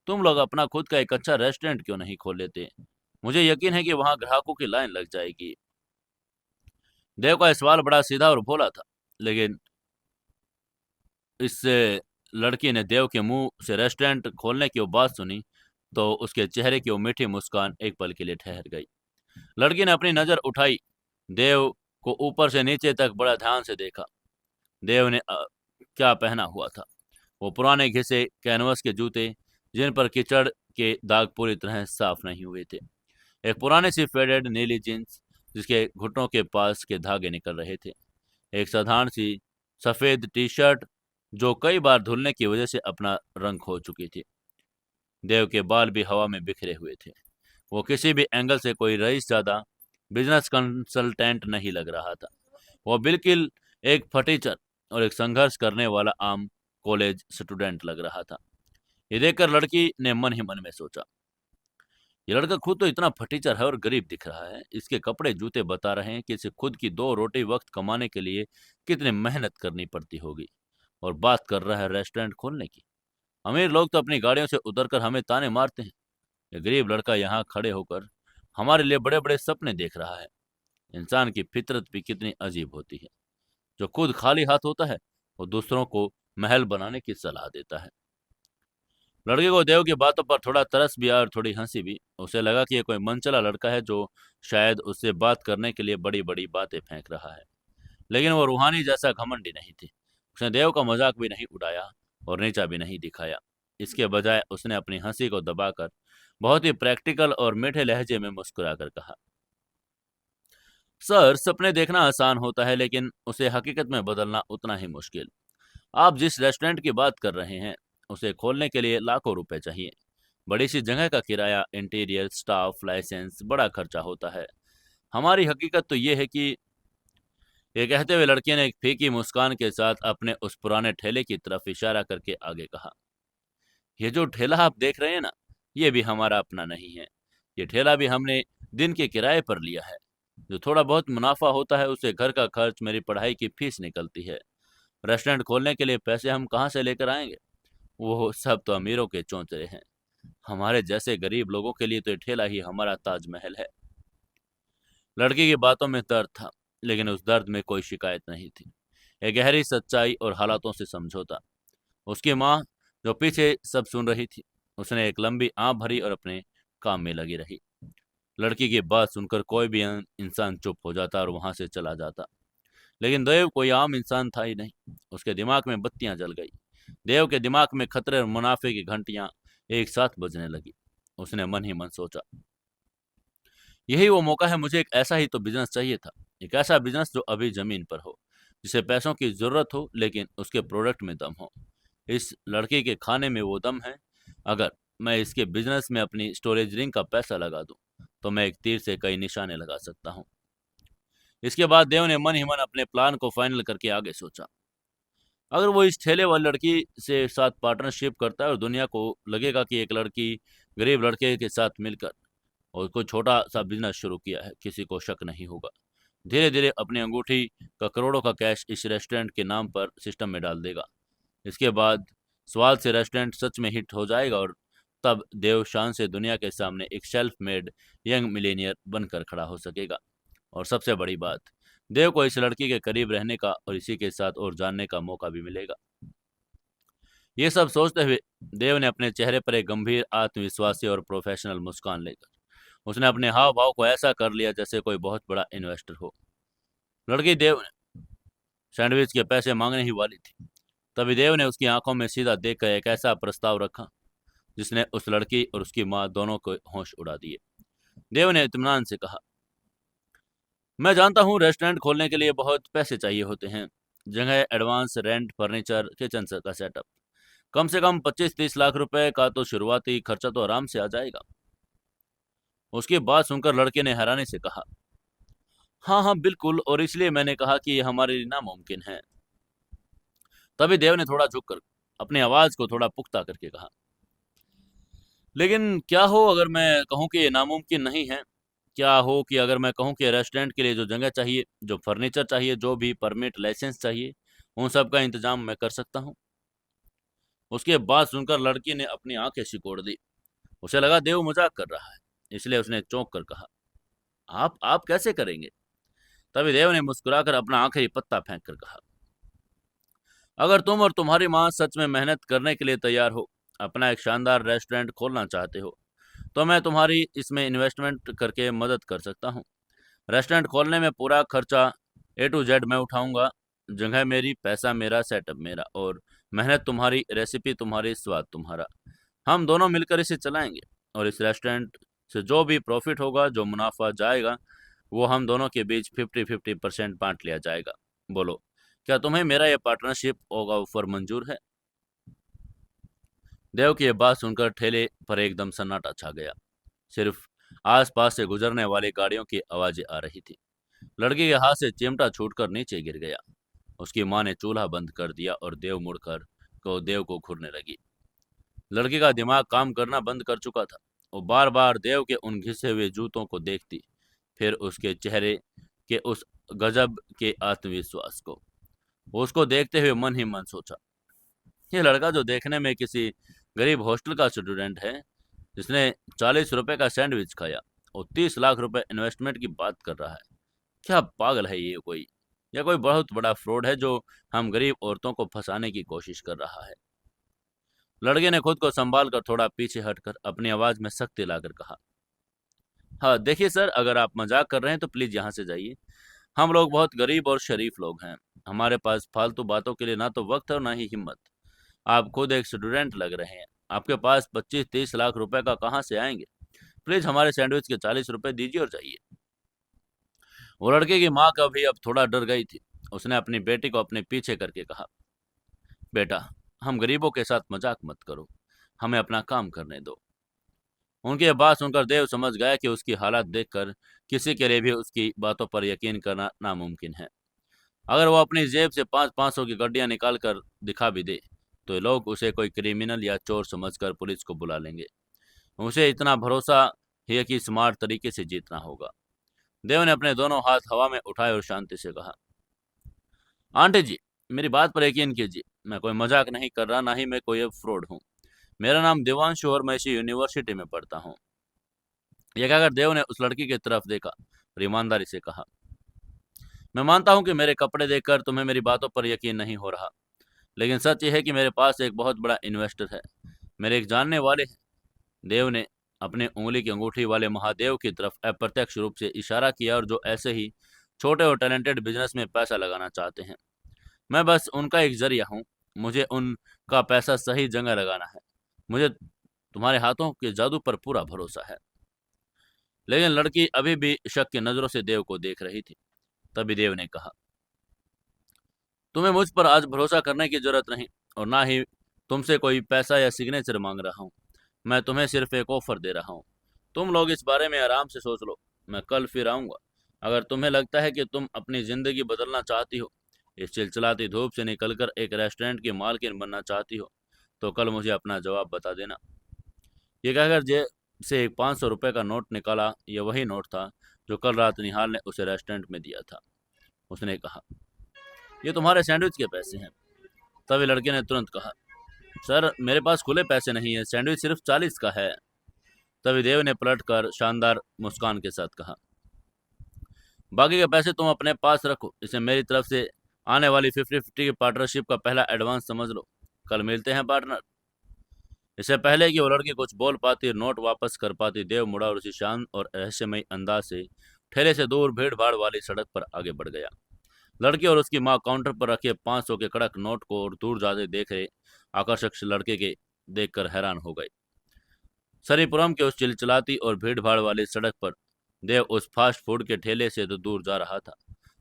तुम लोग अपना खुद का एक अच्छा रेस्टोरेंट क्यों नहीं खोल लेते? मुझे यकीन है कि वहां ग्राहकों की लाइन लग जाएगी। देव का सवाल बड़ा सीधा और भोला था, लेकिन इससे लड़की ने देव के मुंह से रेस्टोरेंट खोलने की वो बात सुनी तो उसके चेहरे की वो मीठी मुस्कान एक पल के लिए ठहर गई। लड़की ने अपनी नजर उठाई। देव को ऊपर से नीचे तक बड़ा ध्यान से देखा। देव ने क्या पहना हुआ था। वो पुराने घिसे कैनवस के जूते, जिन पर कीचड़ के दाग पूरी तरह साफ नहीं हुए थे। एक पुरानी सी फेडेड नीली जींस, जिसके घुटनों के पास के धागे निकल रहे थे। एक साधारण सी सफ़ेद टी शर्ट, जो कई बार धुलने की वजह से अपना रंग खो चुकी थी। देव के बाल भी हवा में बिखरे हुए थे। वो किसी भी एंगल से कोई रईस ज़्यादा बिजनेस कंसल्टेंट नहीं लग रहा था। वो बिल्कुल एक फटीचर और एक संघर्ष करने वाला आम कॉलेज स्टूडेंट लग रहा था। ये देखकर लड़की ने मन ही मन में सोचा, ये लड़का खुद तो इतना फटीचर है और गरीब दिख रहा है। इसके कपड़े जूते बता रहे हैं कि इसे खुद की 2 रोटी वक्त कमाने के लिए कितनी मेहनत करनी पड़ती होगी। और बात कर रहा है रेस्टोरेंट खोलने की। अमीर लोग तो अपनी गाड़ियों से उतरकर हमें ताने मारते हैं। ये गरीब लड़का यहाँ खड़े होकर हमारे लिए बड़े बड़े सपने देख रहा है। इंसान की फितरत भी कितनी अजीब होती है। जो खुद खाली हाथ होता है, वो दूसरों को महल बनाने की सलाह देता है। लड़के को देव की बातों पर थोड़ा तरस भी आया और थोड़ी हंसी भी। उसे लगा कि ये कोई मनचला लड़का है जो शायद उससे बात करने के लिए बड़ी बड़ी बातें फेंक रहा है। लेकिन वो रूहानी जैसा घमंडी नहीं थी। उसने देव का मजाक भी नहीं उड़ाया और नीचा भी नहीं दिखाया। इसके बजाय उसने अपनी हंसी को दबाकर बहुत ही प्रैक्टिकल और मीठे लहजे में मुस्कुराकर कहा, सर, सपने देखना आसान होता है, लेकिन उसे हकीकत में बदलना उतना ही मुश्किल। आप जिस रेस्टोरेंट की बात कर रहे हैं, उसे खोलने के लिए लाखों रुपए चाहिए। बड़ी सी जगह का किराया, इंटीरियर, स्टाफ, लाइसेंस, बड़ा खर्चा होता है। हमारी हकीकत तो ये है कि, ये कहते हुए लड़के ने एक फीकी मुस्कान के साथ अपने उस पुराने ठेले की तरफ इशारा करके आगे कहा, ये जो ठेला आप देख रहे हैं ना, ये भी हमारा अपना नहीं है। ये ठेला भी हमने दिन के किराए पर लिया है। जो थोड़ा बहुत मुनाफा होता है, उससे घर का खर्च, मेरी पढ़ाई की फीस निकलती है। रेस्टोरेंट खोलने के लिए पैसे हम कहाँ से लेकर आएंगे? वो सब तो अमीरों के चौंचरे हैं। हमारे जैसे गरीब लोगों के लिए तो ये ठेला ही हमारा ताजमहल है। लड़की की बातों में दर्द था, लेकिन उस दर्द में कोई शिकायत नहीं थी। एक गहरी सच्चाई और हालातों से समझौता। उसकी माँ, जो पीछे सब सुन रही थी, उसने एक लंबी आंख भरी और अपने काम में लगी रही। लड़की की बात सुनकर कोई भी इंसान चुप हो जाता और वहां से चला जाता। लेकिन देव कोई आम इंसान था ही नहीं। उसके दिमाग में बत्तियां जल गई। देव के दिमाग में खतरे और मुनाफे की घंटियां एक साथ बजने लगी। उसने मन ही मन सोचा, यही वो मौका है। मुझे एक ऐसा ही तो बिजनेस चाहिए था। एक ऐसा बिजनेस जो अभी जमीन पर हो, जिसे पैसों की जरूरत हो, लेकिन उसके प्रोडक्ट में दम हो। इस लड़के के खाने में वो दम है। अगर मैं इसके बिजनेस में अपनी स्टोरेज रिंग का पैसा लगा दूं, तो मैं एक तीर से कई निशाने लगा सकता हूं। इसके बाद देव ने मन ही मन अपने प्लान को फाइनल करके आगे सोचा। अगर वो इस ठेले वाली लड़की से साथ पार्टनरशिप करता है, और दुनिया को लगेगा कि एक लड़की गरीब लड़के के साथ मिलकर और कोई छोटा सा बिजनेस शुरू किया है, किसी को शक नहीं होगा। धीरे धीरे अपनी अंगूठी का करोड़ों का कैश इस रेस्टोरेंट के नाम पर सिस्टम में डाल देगा। इसके बाद स्वाद से रेस्टोरेंट सच में हिट हो जाएगा, और तब देव शान से दुनिया के सामने एक सेल्फ मेड यंग मिलेनियर बनकर खड़ा हो सकेगा। और सबसे बड़ी बात, देव को इस लड़की के करीब रहने का और इसी के साथ और जानने का मौका भी मिलेगा। ये सब सोचते हुए देव ने अपने चेहरे पर एक गंभीर, आत्मविश्वासी और प्रोफेशनल मुस्कान लेकर उसने अपने हाव भाव को ऐसा कर लिया जैसे कोई बहुत बड़ा इन्वेस्टर हो। लड़की देव ने सैंडविच के पैसे मांगने ही वाली थी, तभी देव ने उसकी आंखों में सीधा देखकर एक ऐसा प्रस्ताव रखा जिसने उस लड़की और उसकी माँ दोनों को होश उड़ा दिए। देव ने इत्मीनान से कहा, मैं जानता हूँ रेस्टोरेंट खोलने के लिए बहुत पैसे चाहिए होते हैं। जगह, एडवांस, रेंट, फर्नीचर, किचन का सेटअप। कम से कम 25-30 लाख रुपए का तो शुरुआती खर्चा तो आराम से आ जाएगा। उसकी बात सुनकर लड़के ने हैरानी से कहा, हाँ हाँ बिल्कुल, और इसलिए मैंने कहा कि ये हमारे लिए नामुमकिन है। तभी देव ने थोड़ा झुककर अपनी आवाज को थोड़ा पुख्ता करके कहा, लेकिन क्या हो अगर मैं कहूँ कि ये नामुमकिन नहीं है? क्या हो कि अगर मैं कहूँ कि रेस्टोरेंट के लिए जो जगह चाहिए, जो फर्नीचर चाहिए, जो भी परमिट, लाइसेंस चाहिए, उन सब का इंतजाम मैं कर सकता हूँ। उसके बाद सुनकर लड़की ने अपनी आंखें सिकोड़ दी। उसे लगा देव मजाक कर रहा है, इसलिए उसने चौंक कर कहा, आप कैसे करेंगे? तभी देव ने मुस्कुराकर अपना आखिरी पत्ता फेंक कर कहा, अगर तुम और तुम्हारी माँ सच में मेहनत करने के लिए तैयार हो, अपना एक शानदार रेस्टोरेंट खोलना चाहते हो, तो मैं तुम्हारी इसमें इन्वेस्टमेंट करके मदद कर सकता हूँ। रेस्टोरेंट खोलने में पूरा खर्चा A to Z मैं उठाऊंगा। जगह मेरी, पैसा मेरा, सेटअप मेरा, और मेहनत तुम्हारी, रेसिपी तुम्हारी, स्वाद तुम्हारा। हम दोनों मिलकर इसे चलाएंगे, और इस रेस्टोरेंट से जो भी प्रॉफिट होगा, जो मुनाफा जाएगा, वो हम दोनों के बीच 50-50% बांट लिया जाएगा। बोलो, क्या तुम्हें मेरा ये पार्टनरशिप होगा ऑफर मंजूर है? देव की ये बात सुनकर ठेले पर एकदम सन्नाटा छा गया। सिर्फ आसपास से गुजरने वाली गाड़ियों की आवाजें आ रही थी। लड़के के हाथ से चिमटा छूटकर नीचे गिर गया। उसकी माँ ने चूल्हा बंद कर दिया और देव को घूरने लगी। लड़के का दिमाग काम करना बंद कर चुका था। वो बार बार देव के उन घिसे हुए जूतों को देखती, फिर उसके चेहरे के उस गजब के आत्मविश्वास को। वो उसको देखते हुए मन ही मन सोचा, ये लड़का जो देखने में किसी गरीब हॉस्टल का स्टूडेंट है, जिसने 40 रुपए का सैंडविच खाया और 30 लाख रुपए इन्वेस्टमेंट की बात कर रहा है, क्या पागल है ये कोई, या कोई बहुत बड़ा फ्रॉड है जो हम गरीब औरतों को फंसाने की कोशिश कर रहा है। लड़के ने खुद को संभाल कर थोड़ा पीछे हटकर अपनी आवाज में सख्ती लाकर कहा, हाँ देखिए सर, अगर आप मजाक कर रहे हैं तो प्लीज यहाँ से जाइए। हम लोग बहुत गरीब और शरीफ लोग हैं। हमारे पास फालतू बातों के लिए ना तो वक्त है और ना ही हिम्मत। आप खुद एक स्टूडेंट लग रहे हैं, आपके पास 25-30 लाख रुपए का कहाँ से आएंगे? प्लीज हमारे सैंडविच के 40 रुपए दीजिए और जाइए। वो लड़के की माँ कभी अब थोड़ा डर गई थी। उसने अपनी बेटी को अपने पीछे करके कहा, बेटा, हम गरीबों के साथ मजाक मत करो, हमें अपना काम करने दो। उनकी ये बात सुनकर देव समझ गया कि उसकी हालत देखकर किसी के लिए भी उसकी बातों पर यकीन करना नामुमकिन है। अगर वो अपनी जेब से 500-500 की गड्डियां निकाल कर दिखा भी दे, तो लोग उसे कोई क्रिमिनल या चोर समझकर पुलिस को बुला लेंगे। उसे इतना भरोसा है कि स्मार्ट तरीके से जीतना होगा। देव ने अपने दोनों हाथ हवा में उठाए और शांति से कहा, आंटी जी, मेरी बात पर यकीन कीजिए, मैं कोई मजाक नहीं कर रहा, ना ही मैं कोई फ्रॉड हूँ। मेरा नाम देवांशु और मैं इसी यूनिवर्सिटी में पढ़ता हूँ। यह कहकर देव ने उस लड़की की तरफ देखा और ईमानदारी से कहा, मैं मानता हूँ कि मेरे कपड़े देखकर तुम्हें मेरी बातों पर यकीन नहीं हो रहा, लेकिन सच यह है कि मेरे पास एक बहुत बड़ा इन्वेस्टर है, मेरे एक जानने वाले हैं। देव ने अपने उंगली की अंगूठी वाले महादेव की तरफ अप्रत्यक्ष रूप से इशारा किया, और जो ऐसे ही छोटे और टैलेंटेड बिजनेस में पैसा लगाना चाहते हैं। मैं बस उनका एक जरिया हूँ। मुझे उनका पैसा सही जगह लगाना है। मुझे तुम्हारे हाथों के जादू पर पूरा भरोसा है। लेकिन लड़की अभी भी शक की नजरों से देव को देख रही थी। तभी देव ने कहा, तुम्हें मुझ पर आज भरोसा करने की जरूरत नहीं, और ना ही तुमसे कोई पैसा या सिग्नेचर मांग रहा हूँ। मैं तुम्हें सिर्फ एक ऑफर दे रहा हूँ। तुम लोग इस बारे में आराम से सोच लो। मैं कल फिर आऊँगा। अगर तुम्हें लगता है कि तुम अपनी ज़िंदगी बदलना चाहती हो, इस चिलचिलाती धूप से निकलकर एक रेस्टोरेंट की मालकिन बनना चाहती हो, तो कल मुझे अपना जवाब बता देना। ये कहकर जेब से एक 500 रुपये का नोट निकाला। यह वही नोट था जो कल रात निहाल ने उसे रेस्टोरेंट में दिया था। उसने कहा, ये तुम्हारे सैंडविच के पैसे हैं। तभी लड़के ने तुरंत कहा, सर मेरे पास खुले पैसे नहीं है, सैंडविच सिर्फ 40 का है। तभी देव ने पलटकर शानदार मुस्कान के साथ कहा, बाकी के पैसे तुम अपने पास रखो। इसे मेरी तरफ से आने वाली 50-50 की पार्टनरशिप का पहला एडवांस समझ लो। कल मिलते हैं पार्टनर। इससे पहले कि वो लड़की कुछ बोल पाती और नोट वापस कर पाती, देव मुड़ा और उसी शांत और रहस्यमयी अंदाज से ठेले से दूर भीड़ भाड़ वाली सड़क पर आगे बढ़ गया। लड़की और उसकी माँ काउंटर पर रखे 500 के कड़क नोट को और दूर जाते देख रहे आकर्षक लड़के के देखकर हैरान हो गए। सरीपुरम के उस चिलचिलाती और भीड़ भाड़ वाली सड़क पर देव उस फास्ट फूड के ठेले से तो दूर जा रहा था,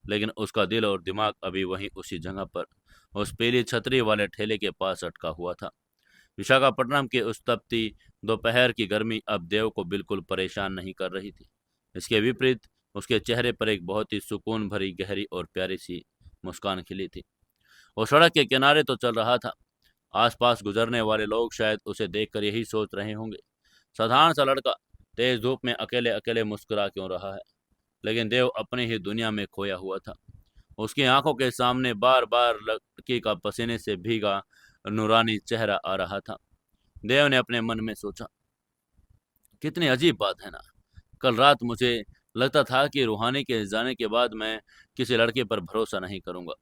लेकिन उसका दिल और दिमाग अभी वहीं उसी जगह पर उस पीली छतरी वाले ठेले के पास अटका हुआ था। विशाखापट्टनम की उस तपती दोपहर की गर्मी अब देव को बिल्कुल परेशान नहीं कर रही थी। इसके विपरीत उसके चेहरे पर एक बहुत ही सुकून भरी, गहरी और प्यारी सी मुस्कान खिली थी। वो सड़क के किनारे तो चल रहा था। आसपास गुजरने वाले लोग शायद उसे देखकर यही सोच रहे होंगे, साधारण सा लड़का तेज धूप में अकेले अकेले मुस्कुरा क्यों रहा है। लेकिन देव अपनी ही दुनिया में खोया हुआ था। उसकी आंखों के सामने बार बार लड़की का पसीने से भीगा नूरानी चेहरा आ रहा था। देव ने अपने मन में सोचा, कितनी अजीब बात है ना। कल रात मुझे लगता था कि रूहानी के जाने के बाद मैं किसी लड़के पर भरोसा नहीं करूंगा।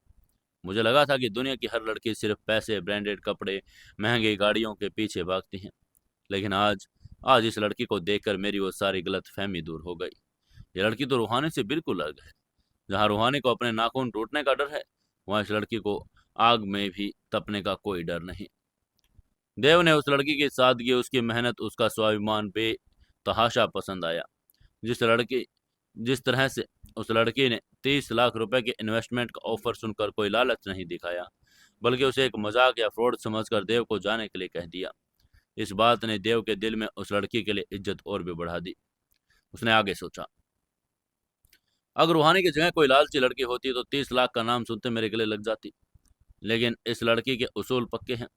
मुझे लगा था कि दुनिया की हर लड़की सिर्फ पैसे, ब्रांडेड कपड़े, महंगी गाड़ियों के पीछे भागती हैं। लेकिन आज आज इस लड़की को देखकर मेरी वो सारी गलत फहमी दूर हो गई। ये लड़की तो रूहानी से बिल्कुल अलग है। जहाँ रूहानी को अपने नाखून टूटने का डर है, वहाँ इस लड़की को आग में भी तपने का कोई डर नहीं। देव ने उस लड़की की सादगी, उसकी मेहनत, उसका स्वाभिमान बेतहाशा पसंद आया। जिस तरह से उस लड़की ने 30 लाख रुपए के इन्वेस्टमेंट का ऑफर सुनकर कोई लालच नहीं दिखाया, बल्कि उसे एक मजाक या फ्रॉड समझकर देव को जाने के लिए कह दिया। इस बात ने देव के दिल में उस लड़की के लिए इज्जत और भी बढ़ा दी। उसने आगे सोचा, अगर रूहानी की जगह कोई लालची लड़की होती तो 30 लाख का नाम सुनते मेरे गले लग जाती, लेकिन इस लड़की के उसूल पक्के हैं।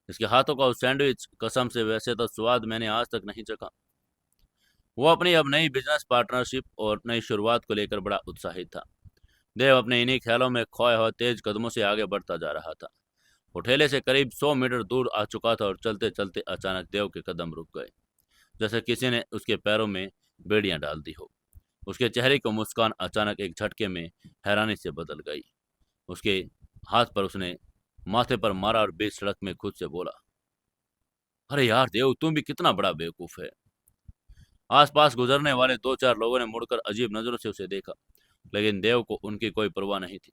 इसके हाथों का सैंडविच कसम से वैसे तो स्वाद मैंने आज तक नहीं चखा। वो अपनी अब नई बिजनेस पार्टनरशिप और नई शुरुआत को लेकर बड़ा उत्साहित था। देव अपने इन्हीं ख्यालों में खोया हुआ तेज कदमों से आगे बढ़ता जा रहा था। वो ठेले से करीब 100 मीटर दूर आ चुका था और चलते चलते अचानक देव के कदम रुक गए, जैसे किसी ने उसके पैरों में बेड़ियां डाल दी हो। उसके चेहरे की मुस्कान अचानक एक झटके में हैरानी से बदल गई। उसके हाथ पर उसने माथे पर मारा और बीच सड़क में खुद से बोला, अरे यार देव, तुम भी कितना बड़ा बेवकूफ है। आसपास गुजरने वाले 2-4 लोगों ने मुड़कर अजीब नजरों से उसे देखा, लेकिन देव को उनकी कोई परवाह नहीं थी।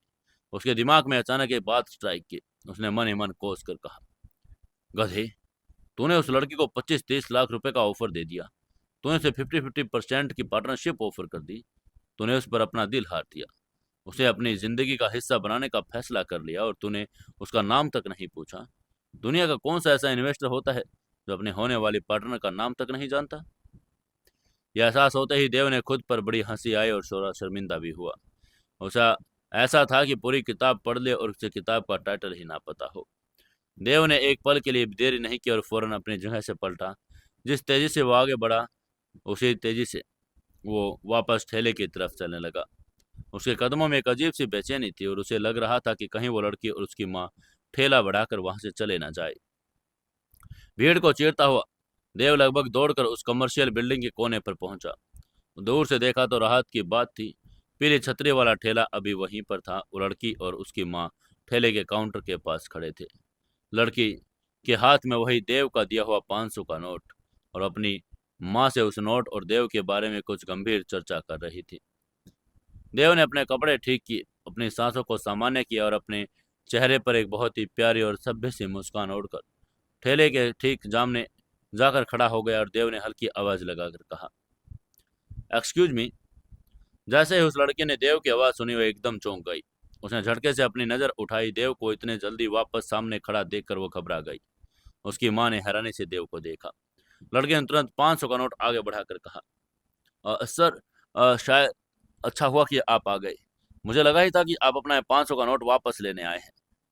उसके दिमाग में अचानक एक बात स्ट्राइक की। उसने मन ही मन कोस कर कहा, गधे, तूने उस लड़की को 25-30 लाख रुपए का ऑफर दे दिया। तूने उसे 50-50% की पार्टनरशिप ऑफर कर दी। तूने उस पर अपना दिल हार दिया, उसे अपनी जिंदगी का हिस्सा बनाने का फैसला कर लिया, और तूने उसका नाम तक नहीं पूछा। दुनिया का कौन सा ऐसा इन्वेस्टर होता है जो अपने होने वाली पार्टनर का नाम तक नहीं जानता। यह एहसास होते ही देव ने खुद पर बड़ी हंसी आई और शर्मिंदा भी हुआ। उसे ऐसा था कि पूरी किताब पढ़ ले और उसे किताब का टाइटल ही ना पता हो। देव ने एक पल के लिए देरी नहीं की और फौरन अपनी जगह से पलटा। जिस तेजी से वो आगे बढ़ा, उसी तेजी से वो वापस ठेले की तरफ चलने लगा। उसके कदमों में एक अजीब सी बेचैनी थी और उसे लग रहा था कि कहीं वो लड़की और उसकी माँ ठेला बढ़ाकर वहां से चले ना जाए। भीड़ को चीरता हुआ देव लगभग दौड़कर उस कमर्शियल बिल्डिंग के कोने पर पहुंचा। दूर से देखा तो राहत की बात थी, पीली छतरी वाला ठेला अभी वहीं पर था। वो लड़की और उसकी माँ ठेले के काउंटर के पास खड़े थे। लड़की के हाथ में वही देव का दिया हुआ 500 का नोट, और अपनी माँ से उस नोट और देव के बारे में कुछ गंभीर चर्चा कर रही थी। देव ने अपने कपड़े ठीक किए, अपनी सांसों को सामान्य किया और अपने चेहरे पर एक बहुत ही प्यारी और सभ्य सी मुस्कान ओढ़कर ठेले के ठीक सामने जाकर खड़ा हो गया और देव ने हल्की आवाज लगाकर कहा, एक्सक्यूज मी। जैसे ही उस लड़के ने देव की आवाज सुनी, वो एकदम चौंक गई। उसने झटके से अपनी नजर उठाई। देव को इतने जल्दी वापस सामने खड़ा देखकर वो घबरा गई। उसकी माँ ने हैरानी से देव को देखा। लड़के ने तुरंत 500 का नोट आगे बढ़ाकर कहा, सर, शायद अच्छा हुआ कि आप आ गए। मुझे लगा ही था कि आप अपना 500 का नोट वापस लेने आए हैं।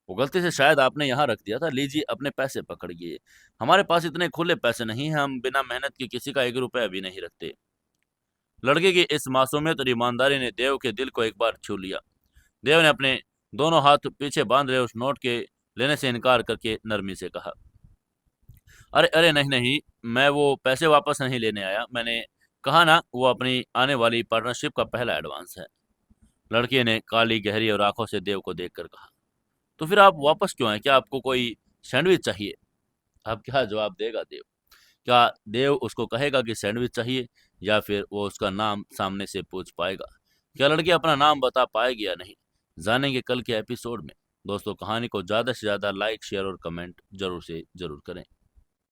वो गलती से शायद आपने यहाँ रख दिया था। लीजिए, अपने पैसे पकड़िए। हमारे पास इतने खुले पैसे नहीं हैं, हम बिना मेहनत के किसी का 1 रुपया भी नहीं रखते। लड़के की इस मासूमियत और ईमानदारी ने देव के दिल को एक बार छू लिया। देव ने अपने दोनों हाथ पीछे बांध रहे उस नोट के लेने से इनकार करके नरमी से कहा, अरे अरे, नहीं नहीं, मैं वो पैसे वापस नहीं लेने आया। मैंने कहा ना, वो अपनी आने वाली पार्टनरशिप का पहला एडवांस है। लड़के ने काली गहरी और आंखों से देव को देखकर कहा, तो फिर आप वापस क्यों आए? क्या आपको कोई सैंडविच चाहिए? अब क्या जवाब देगा देव? क्या देव उसको कहेगा कि सैंडविच चाहिए, या फिर वो उसका नाम सामने से पूछ पाएगा? क्या लड़की अपना नाम बता पाएगी या नहीं? जानेंगे कल के एपिसोड में। दोस्तों, कहानी को ज़्यादा से ज़्यादा लाइक, शेयर और कमेंट जरूर से जरूर करें।